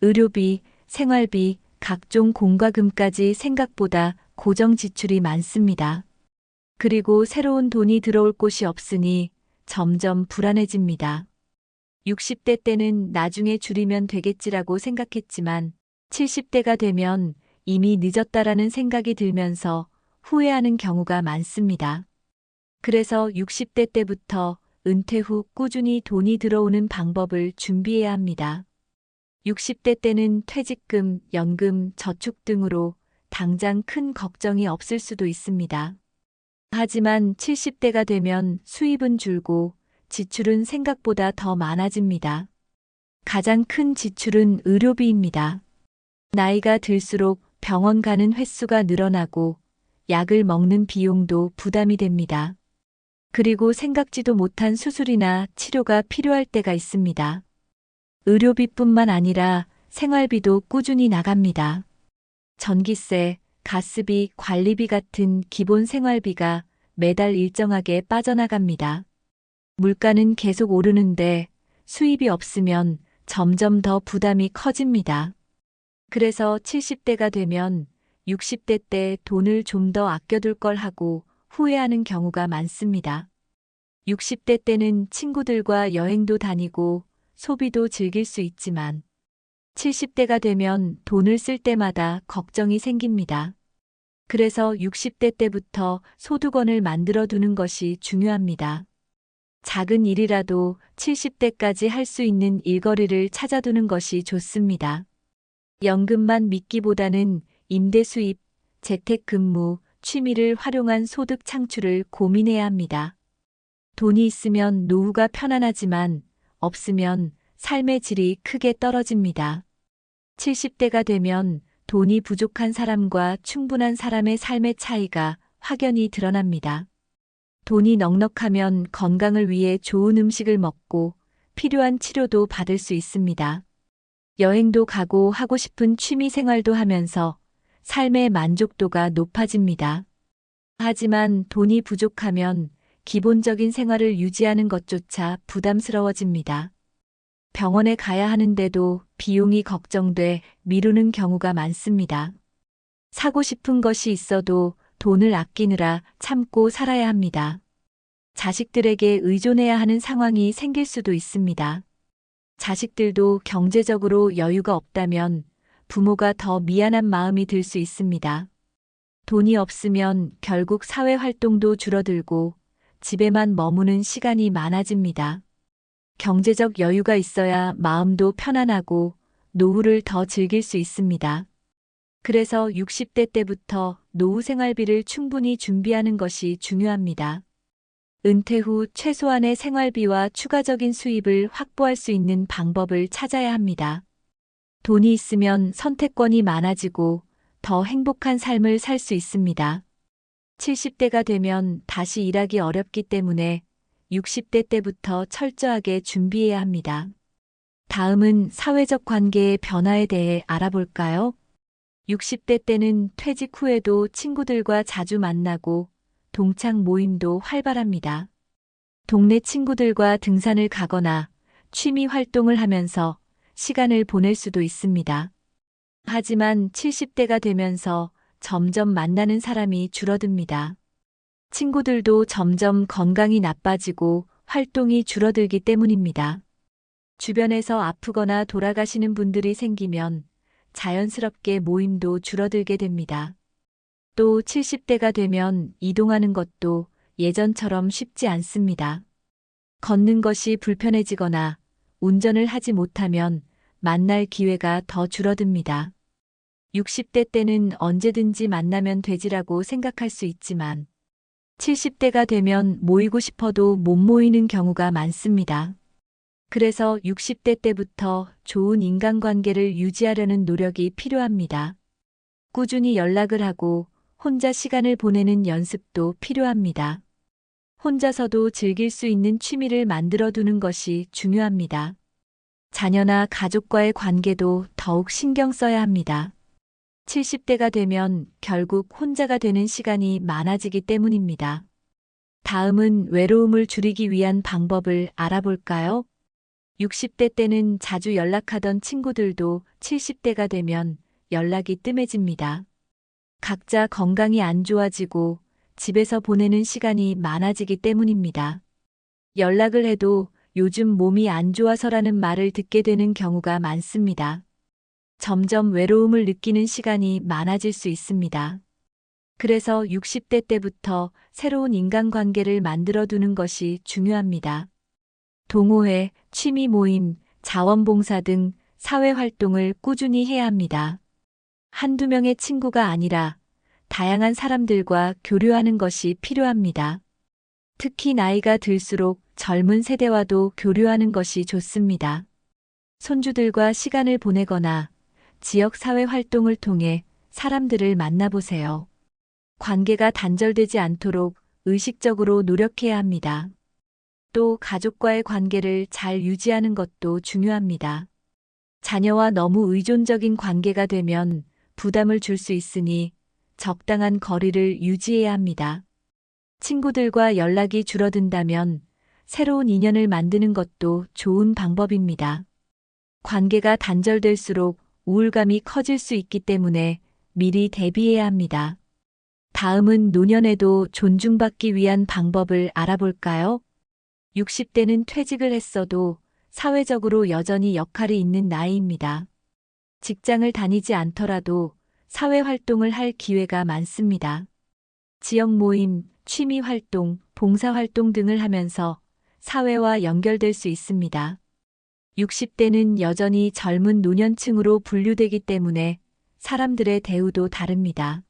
의료비, 생활비, 각종 공과금까지 생각보다 고정 지출이 많습니다. 그리고 새로운 돈이 들어올 곳이 없으니 점점 불안해집니다. 60대 때는 나중에 줄이면 되겠지라고 생각했지만 70대가 되면 이미 늦었다라는 생각이 들면서 후회하는 경우가 많습니다. 그래서 60대 때부터 은퇴 후 꾸준히 돈이 들어오는 방법을 준비해야 합니다. 60대 때는 퇴직금, 연금, 저축 등으로 당장 큰 걱정이 없을 수도 있습니다. 하지만 70대가 되면 수입은 줄고 지출은 생각보다 더 많아집니다. 가장 큰 지출은 의료비입니다. 나이가 들수록 병원 가는 횟수가 늘어나고 약을 먹는 비용도 부담이 됩니다. 그리고 생각지도 못한 수술이나 치료가 필요할 때가 있습니다. 의료비뿐만 아니라 생활비도 꾸준히 나갑니다. 전기세, 가스비, 관리비 같은 기본 생활비가 매달 일정하게 빠져나갑니다. 물가는 계속 오르는데 수입이 없으면 점점 더 부담이 커집니다. 그래서 70대가 되면 60대 때 돈을 좀 더 아껴둘 걸 하고 후회하는 경우가 많습니다. 60대 때는 친구들과 여행도 다니고 소비도 즐길 수 있지만 70대가 되면 돈을 쓸 때마다 걱정이 생깁니다. 그래서 60대 때부터 소득원을 만들어 두는 것이 중요합니다. 작은 일이라도 70대까지 할 수 있는 일거리를 찾아두는 것이 좋습니다. 연금만 믿기보다는 임대 수입, 재택근무, 취미를 활용한 소득 창출을 고민해야 합니다. 돈이 있으면 노후가 편안하지만 없으면 삶의 질이 크게 떨어집니다. 70대가 되면 돈이 부족한 사람과 충분한 사람의 삶의 차이가 확연히 드러납니다. 돈이 넉넉하면 건강을 위해 좋은 음식을 먹고 필요한 치료도 받을 수 있습니다. 여행도 가고 하고 싶은 취미 생활도 하면서 삶의 만족도가 높아집니다. 하지만 돈이 부족하면 기본적인 생활을 유지하는 것조차 부담스러워집니다. 병원에 가야 하는데도 비용이 걱정돼 미루는 경우가 많습니다. 사고 싶은 것이 있어도 돈을 아끼느라 참고 살아야 합니다. 자식들에게 의존해야 하는 상황이 생길 수도 있습니다. 자식들도 경제적으로 여유가 없다면 부모가 더 미안한 마음이 들 수 있습니다. 돈이 없으면 결국 사회 활동도 줄어들고 집에만 머무는 시간이 많아집니다. 경제적 여유가 있어야 마음도 편안하고 노후를 더 즐길 수 있습니다. 그래서 60대 때부터 노후 생활비를 충분히 준비하는 것이 중요합니다. 은퇴 후 최소한의 생활비와 추가적인 수입을 확보할 수 있는 방법을 찾아야 합니다. 돈이 있으면 선택권이 많아지고 더 행복한 삶을 살 수 있습니다. 70대가 되면 다시 일하기 어렵기 때문에 60대 때부터 철저하게 준비해야 합니다. 다음은 사회적 관계의 변화에 대해 알아볼까요? 60대 때는 퇴직 후에도 친구들과 자주 만나고 동창 모임도 활발합니다. 동네 친구들과 등산을 가거나 취미 활동을 하면서 시간을 보낼 수도 있습니다. 하지만 70대가 되면서 점점 만나는 사람이 줄어듭니다. 친구들도 점점 건강이 나빠지고 활동이 줄어들기 때문입니다. 주변에서 아프거나 돌아가시는 분들이 생기면 자연스럽게 모임도 줄어들게 됩니다. 또 70대가 되면 이동하는 것도 예전처럼 쉽지 않습니다. 걷는 것이 불편해지거나 운전을 하지 못하면 만날 기회가 더 줄어듭니다. 60대 때는 언제든지 만나면 되지라고 생각할 수 있지만 70대가 되면 모이고 싶어도 못 모이는 경우가 많습니다. 그래서 60대 때부터 좋은 인간관계를 유지하려는 노력이 필요합니다. 꾸준히 연락을 하고 혼자 시간을 보내는 연습도 필요합니다. 혼자서도 즐길 수 있는 취미를 만들어 두는 것이 중요합니다. 자녀나 가족과의 관계도 더욱 신경 써야 합니다. 70대가 되면 결국 혼자가 되는 시간이 많아지기 때문입니다. 다음은 외로움을 줄이기 위한 방법을 알아볼까요? 60대 때는 자주 연락하던 친구들도 70대가 되면 연락이 뜸해집니다. 각자 건강이 안 좋아지고 집에서 보내는 시간이 많아지기 때문입니다. 연락을 해도 요즘 몸이 안 좋아서라는 말을 듣게 되는 경우가 많습니다. 점점 외로움을 느끼는 시간이 많아질 수 있습니다. 그래서 60대 때부터 새로운 인간관계를 만들어 두는 것이 중요합니다. 동호회, 취미 모임, 자원봉사 등 사회활동을 꾸준히 해야 합니다. 한두 명의 친구가 아니라 다양한 사람들과 교류하는 것이 필요합니다. 특히 나이가 들수록 젊은 세대와도 교류하는 것이 좋습니다. 손주들과 시간을 보내거나 지역사회 활동을 통해 사람들을 만나보세요. 관계가 단절되지 않도록 의식적으로 노력해야 합니다. 또 가족과의 관계를 잘 유지하는 것도 중요합니다. 자녀와 너무 의존적인 관계가 되면 부담을 줄 수 있으니 적당한 거리를 유지해야 합니다. 친구들과 연락이 줄어든다면 새로운 인연을 만드는 것도 좋은 방법입니다. 관계가 단절될수록 우울감이 커질 수 있기 때문에 미리 대비해야 합니다. 다음은 노년에도 존중받기 위한 방법을 알아볼까요? 60대는 퇴직을 했어도 사회적으로 여전히 역할이 있는 나이입니다. 직장을 다니지 않더라도 사회 활동을 할 기회가 많습니다. 지역 모임, 취미 활동, 봉사 활동 등을 하면서 사회와 연결될 수 있습니다. 60대는 여전히 젊은 노년층으로 분류되기 때문에 사람들의 대우도 다릅니다.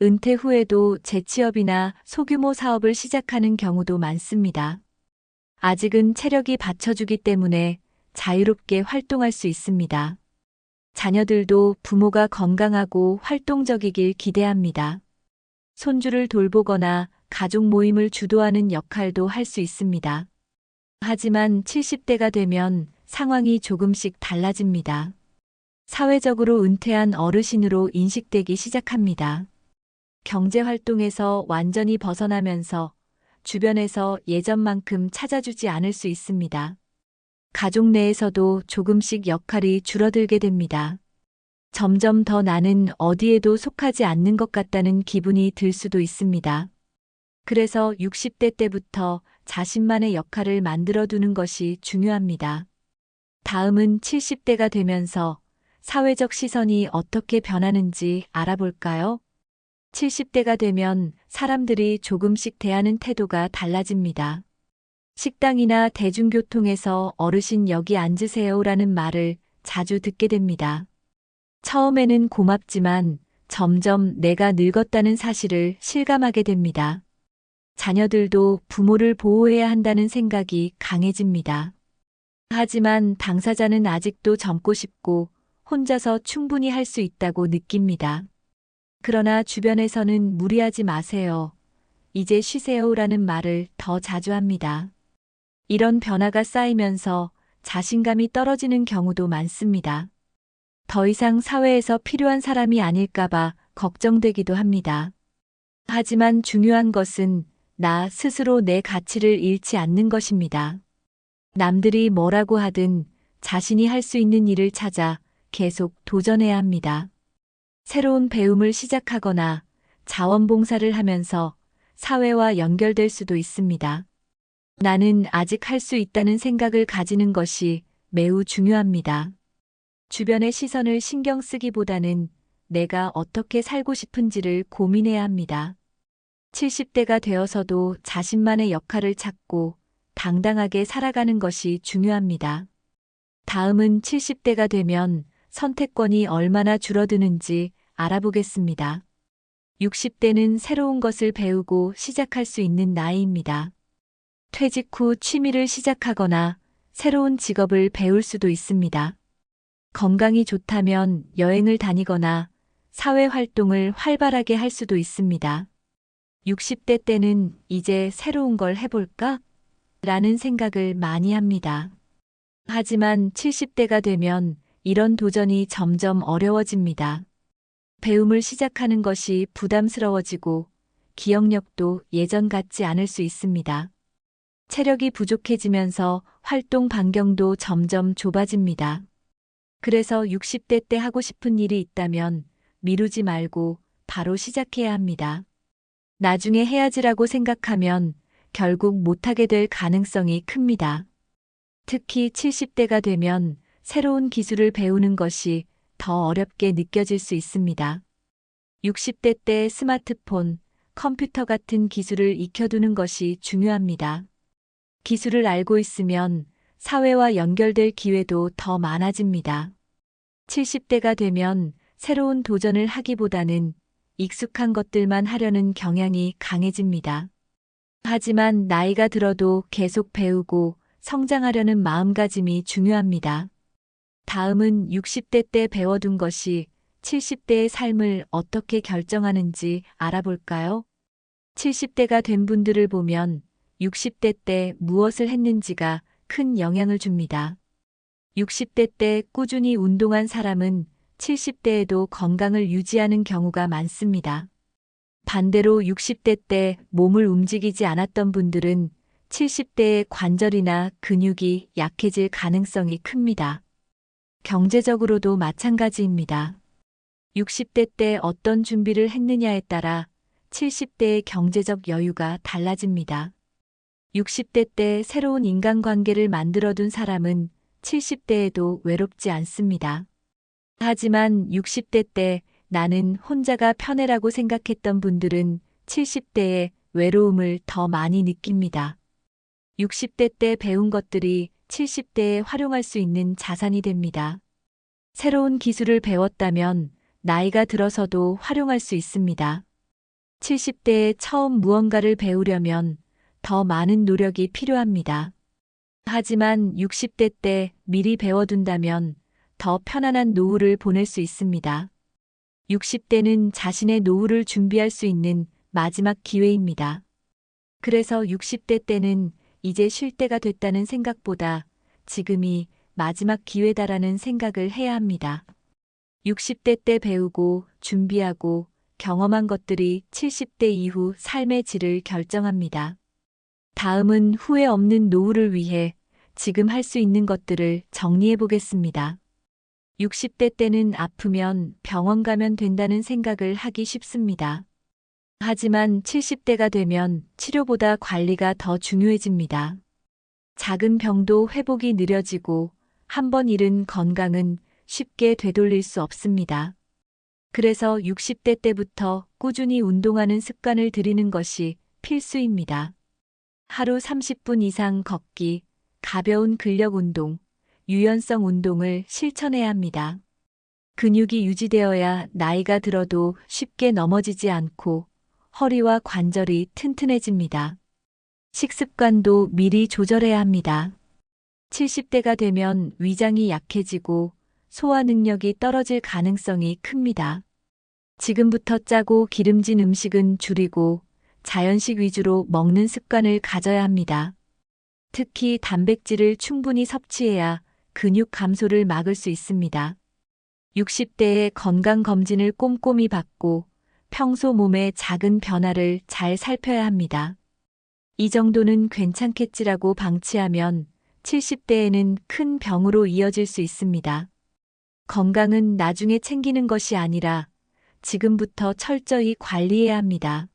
은퇴 후에도 재취업이나 소규모 사업을 시작하는 경우도 많습니다. 아직은 체력이 받쳐주기 때문에 자유롭게 활동할 수 있습니다. 자녀들도 부모가 건강하고 활동적이길 기대합니다. 손주를 돌보거나 가족 모임을 주도하는 역할도 할 수 있습니다. 하지만 70대가 되면 상황이 조금씩 달라집니다. 사회적으로 은퇴한 어르신으로 인식되기 시작합니다. 경제활동에서 완전히 벗어나면서 주변에서 예전만큼 찾아주지 않을 수 있습니다. 가족 내에서도 조금씩 역할이 줄어들게 됩니다. 점점 더 나는 어디에도 속하지 않는 것 같다는 기분이 들 수도 있습니다. 그래서 60대 때부터 자신만의 역할을 만들어 두는 것이 중요합니다. 다음은 70대가 되면서 사회적 시선이 어떻게 변하는지 알아볼까요? 70대가 되면 사람들이 조금씩 대하는 태도가 달라집니다. 식당이나 대중교통에서 어르신 여기 앉으세요라는 말을 자주 듣게 됩니다. 처음에는 고맙지만 점점 내가 늙었다는 사실을 실감하게 됩니다. 자녀들도 부모를 보호해야 한다는 생각이 강해집니다. 하지만 당사자는 아직도 젊고 싶고 혼자서 충분히 할 수 있다고 느낍니다. 그러나 주변에서는 무리하지 마세요. 이제 쉬세요라는 말을 더 자주 합니다. 이런 변화가 쌓이면서 자신감이 떨어지는 경우도 많습니다. 더 이상 사회에서 필요한 사람이 아닐까봐 걱정되기도 합니다. 하지만 중요한 것은 나 스스로 내 가치를 잃지 않는 것입니다. 남들이 뭐라고 하든 자신이 할 수 있는 일을 찾아 계속 도전해야 합니다. 새로운 배움을 시작하거나 자원봉사를 하면서 사회와 연결될 수도 있습니다. 나는 아직 할 수 있다는 생각을 가지는 것이 매우 중요합니다. 주변의 시선을 신경 쓰기보다는 내가 어떻게 살고 싶은지를 고민해야 합니다. 70대가 되어서도 자신만의 역할을 찾고 당당하게 살아가는 것이 중요합니다. 다음은 70대가 되면 선택권이 얼마나 줄어드는지 알아보겠습니다. 60대는 새로운 것을 배우고 시작할 수 있는 나이입니다. 퇴직 후 취미를 시작하거나 새로운 직업을 배울 수도 있습니다. 건강이 좋다면 여행을 다니거나 사회 활동을 활발하게 할 수도 있습니다. 60대 때는 이제 새로운 걸 해볼까? 라는 생각을 많이 합니다. 하지만 70대가 되면 이런 도전이 점점 어려워집니다. 배움을 시작하는 것이 부담스러워지고 기억력도 예전 같지 않을 수 있습니다. 체력이 부족해지면서 활동 반경도 점점 좁아집니다. 그래서 60대 때 하고 싶은 일이 있다면 미루지 말고 바로 시작해야 합니다. 나중에 해야지라고 생각하면 결국 못하게 될 가능성이 큽니다. 특히 70대가 되면 새로운 기술을 배우는 것이 더 어렵게 느껴질 수 있습니다. 60대 때 스마트폰, 컴퓨터 같은 기술을 익혀두는 것이 중요합니다. 기술을 알고 있으면 사회와 연결될 기회도 더 많아집니다. 70대가 되면 새로운 도전을 하기보다는 익숙한 것들만 하려는 경향이 강해집니다. 하지만 나이가 들어도 계속 배우고 성장하려는 마음가짐이 중요합니다. 다음은 60대 때 배워둔 것이 70대의 삶을 어떻게 결정하는지 알아볼까요? 70대가 된 분들을 보면 60대 때 무엇을 했는지가 큰 영향을 줍니다. 60대 때 꾸준히 운동한 사람은 70대에도 건강을 유지하는 경우가 많습니다. 반대로 60대 때 몸을 움직이지 않았던 분들은 70대의 관절이나 근육이 약해질 가능성이 큽니다. 경제적으로도 마찬가지입니다. 60대 때 어떤 준비를 했느냐에 따라 70대의 경제적 여유가 달라집니다. 60대 때 새로운 인간관계를 만들어둔 사람은 70대에도 외롭지 않습니다. 하지만 60대 때 나는 혼자가 편해라고 생각했던 분들은 70대의 외로움을 더 많이 느낍니다. 60대 때 배운 것들이 70대에 활용할 수 있는 자산이 됩니다. 새로운 기술을 배웠다면 나이가 들어서도 활용할 수 있습니다. 70대에 처음 무언가를 배우려면 더 많은 노력이 필요합니다. 하지만 60대 때 미리 배워둔다면 더 편안한 노후를 보낼 수 있습니다. 60대는 자신의 노후를 준비할 수 있는 마지막 기회입니다. 그래서 60대 때는 이제 쉴 때가 됐다는 생각보다 지금이 마지막 기회다라는 생각을 해야 합니다. 60대 때 배우고 준비하고 경험한 것들이 70대 이후 삶의 질을 결정합니다. 다음은 후회 없는 노후를 위해 지금 할 수 있는 것들을 정리해 보겠습니다. 60대 때는 아프면 병원 가면 된다는 생각을 하기 쉽습니다. 하지만 70대가 되면 치료보다 관리가 더 중요해집니다. 작은 병도 회복이 느려지고 한 번 잃은 건강은 쉽게 되돌릴 수 없습니다. 그래서 60대 때부터 꾸준히 운동하는 습관을 들이는 것이 필수입니다. 하루 30분 이상 걷기, 가벼운 근력 운동, 유연성 운동을 실천해야 합니다. 근육이 유지되어야 나이가 들어도 쉽게 넘어지지 않고 허리와 관절이 튼튼해집니다. 식습관도 미리 조절해야 합니다. 70대가 되면 위장이 약해지고 소화 능력이 떨어질 가능성이 큽니다. 지금부터 짜고 기름진 음식은 줄이고 자연식 위주로 먹는 습관을 가져야 합니다. 특히 단백질을 충분히 섭취해야 근육 감소를 막을 수 있습니다. 60대의 건강검진을 꼼꼼히 받고 평소 몸의 작은 변화를 잘 살펴야 합니다. 이 정도는 괜찮겠지라고 방치하면 70대에는 큰 병으로 이어질 수 있습니다. 건강은 나중에 챙기는 것이 아니라 지금부터 철저히 관리해야 합니다.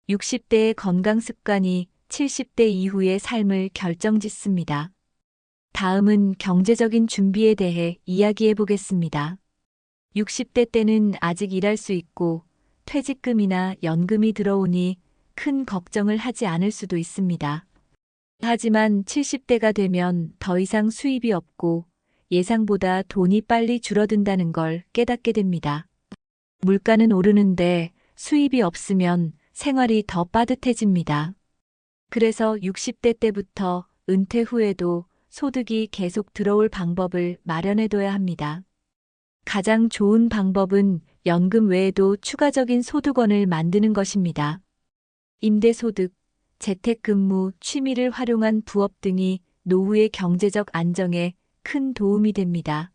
60대의 건강 습관이 70대 이후의 삶을 결정짓습니다. 다음은 경제적인 준비에 대해 이야기해 보겠습니다. 60대 때는 아직 일할 수 있고 퇴직금이나 연금이 들어오니 큰 걱정을 하지 않을 수도 있습니다. 하지만 70대가 되면 더 이상 수입이 없고 예상보다 돈이 빨리 줄어든다는 걸 깨닫게 됩니다. 물가는 오르는데 수입이 없으면 생활이 더 빠듯해집니다. 그래서 60대 때부터 은퇴 후에도 소득이 계속 들어올 방법을 마련해둬야 합니다. 가장 좋은 방법은 연금 외에도 추가적인 소득원을 만드는 것입니다. 임대소득, 재택근무, 취미를 활용한 부업 등이 노후의 경제적 안정에 큰 도움이 됩니다.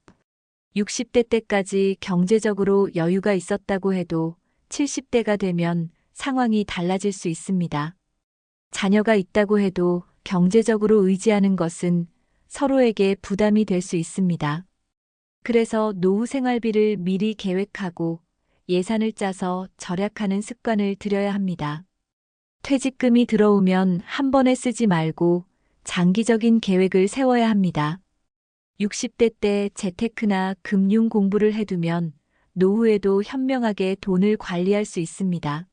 60대 때까지 경제적으로 여유가 있었다고 해도 70대가 되면 상황이 달라질 수 있습니다. 자녀가 있다고 해도 경제적으로 의지하는 것은 서로에게 부담이 될 수 있습니다. 그래서 노후 생활비를 미리 계획하고 예산을 짜서 절약하는 습관을 들여야 합니다. 퇴직금이 들어오면 한 번에 쓰지 말고 장기적인 계획을 세워야 합니다. 60대 때 재테크나 금융 공부를 해두면 노후에도 현명하게 돈을 관리할 수 있습니다.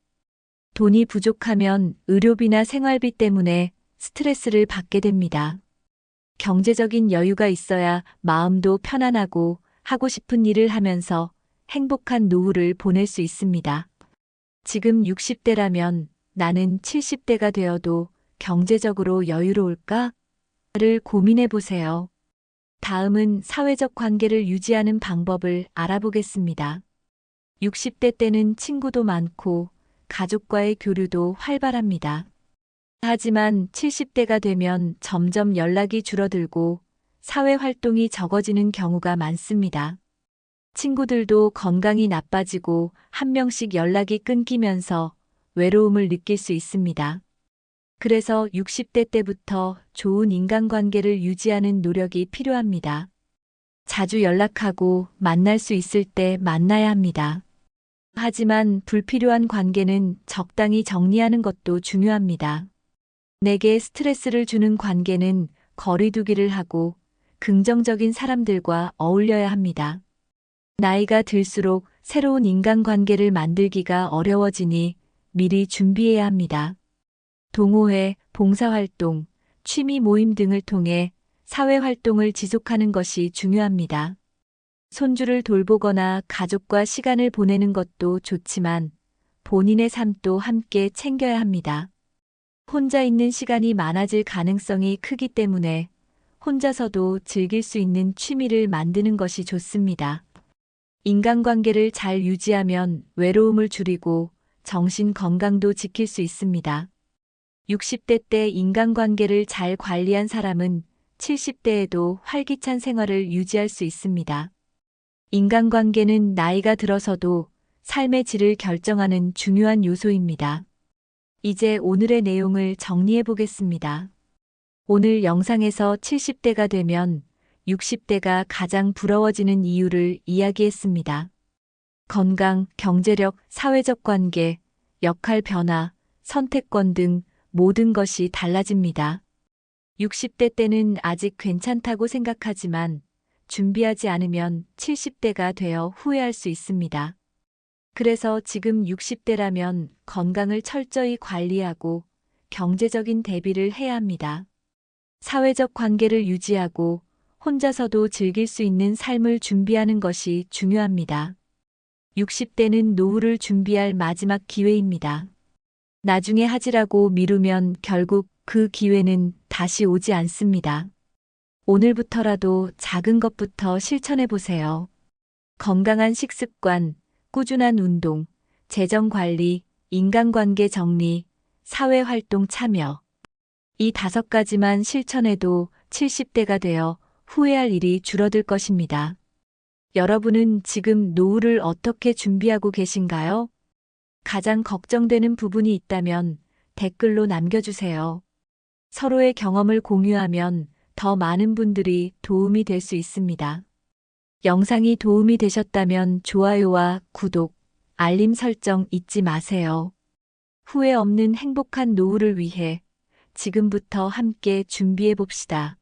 돈이 부족하면 의료비나 생활비 때문에 스트레스를 받게 됩니다. 경제적인 여유가 있어야 마음도 편안하고 하고 싶은 일을 하면서 행복한 노후를 보낼 수 있습니다. 지금 60대라면 나는 70대가 되어도 경제적으로 여유로울까?를 고민해 보세요. 다음은 사회적 관계를 유지하는 방법을 알아보겠습니다. 60대 때는 친구도 많고 가족과의 교류도 활발합니다. 하지만 70대가 되면 점점 연락이 줄어들고 사회 활동이 적어지는 경우가 많습니다. 친구들도 건강이 나빠지고 한 명씩 연락이 끊기면서 외로움을 느낄 수 있습니다. 그래서 60대 때부터 좋은 인간관계를 유지하는 노력이 필요합니다. 자주 연락하고 만날 수 있을 때 만나야 합니다. 하지만 불필요한 관계는 적당히 정리하는 것도 중요합니다. 내게 스트레스를 주는 관계는 거리두기를 하고 긍정적인 사람들과 어울려야 합니다. 나이가 들수록 새로운 인간관계를 만들기가 어려워지니 미리 준비해야 합니다. 동호회, 봉사활동, 취미 모임 등을 통해 사회활동을 지속하는 것이 중요합니다. 손주를 돌보거나 가족과 시간을 보내는 것도 좋지만 본인의 삶도 함께 챙겨야 합니다. 혼자 있는 시간이 많아질 가능성이 크기 때문에 혼자서도 즐길 수 있는 취미를 만드는 것이 좋습니다. 인간관계를 잘 유지하면 외로움을 줄이고 정신 건강도 지킬 수 있습니다. 60대 때 인간관계를 잘 관리한 사람은 70대에도 활기찬 생활을 유지할 수 있습니다. 인간관계는 나이가 들어서도 삶의 질을 결정하는 중요한 요소입니다. 이제 오늘의 내용을 정리해 보겠습니다. 오늘 영상에서 70대가 되면 60대가 가장 부러워지는 이유를 이야기했습니다. 건강, 경제력, 사회적 관계, 역할 변화, 선택권 등 모든 것이 달라집니다. 60대 때는 아직 괜찮다고 생각하지만 준비하지 않으면 70대가 되어 후회할 수 있습니다. 그래서 지금 60대라면 건강을 철저히 관리하고 경제적인 대비를 해야 합니다. 사회적 관계를 유지하고 혼자서도 즐길 수 있는 삶을 준비하는 것이 중요합니다. 60대는 노후를 준비할 마지막 기회입니다. 나중에 하지라고 미루면 결국 그 기회는 다시 오지 않습니다. 오늘부터라도 작은 것부터 실천해 보세요. 건강한 식습관, 꾸준한 운동, 재정 관리, 인간관계 정리, 사회활동 참여. 이 5가지만 실천해도 70대가 되어 후회할 일이 줄어들 것입니다. 여러분은 지금 노후를 어떻게 준비하고 계신가요? 가장 걱정되는 부분이 있다면 댓글로 남겨주세요. 서로의 경험을 공유하면 더 많은 분들이 도움이 될 수 있습니다. 영상이 도움이 되셨다면 좋아요와 구독, 알림 설정 잊지 마세요. 후회 없는 행복한 노후를 위해 지금부터 함께 준비해 봅시다.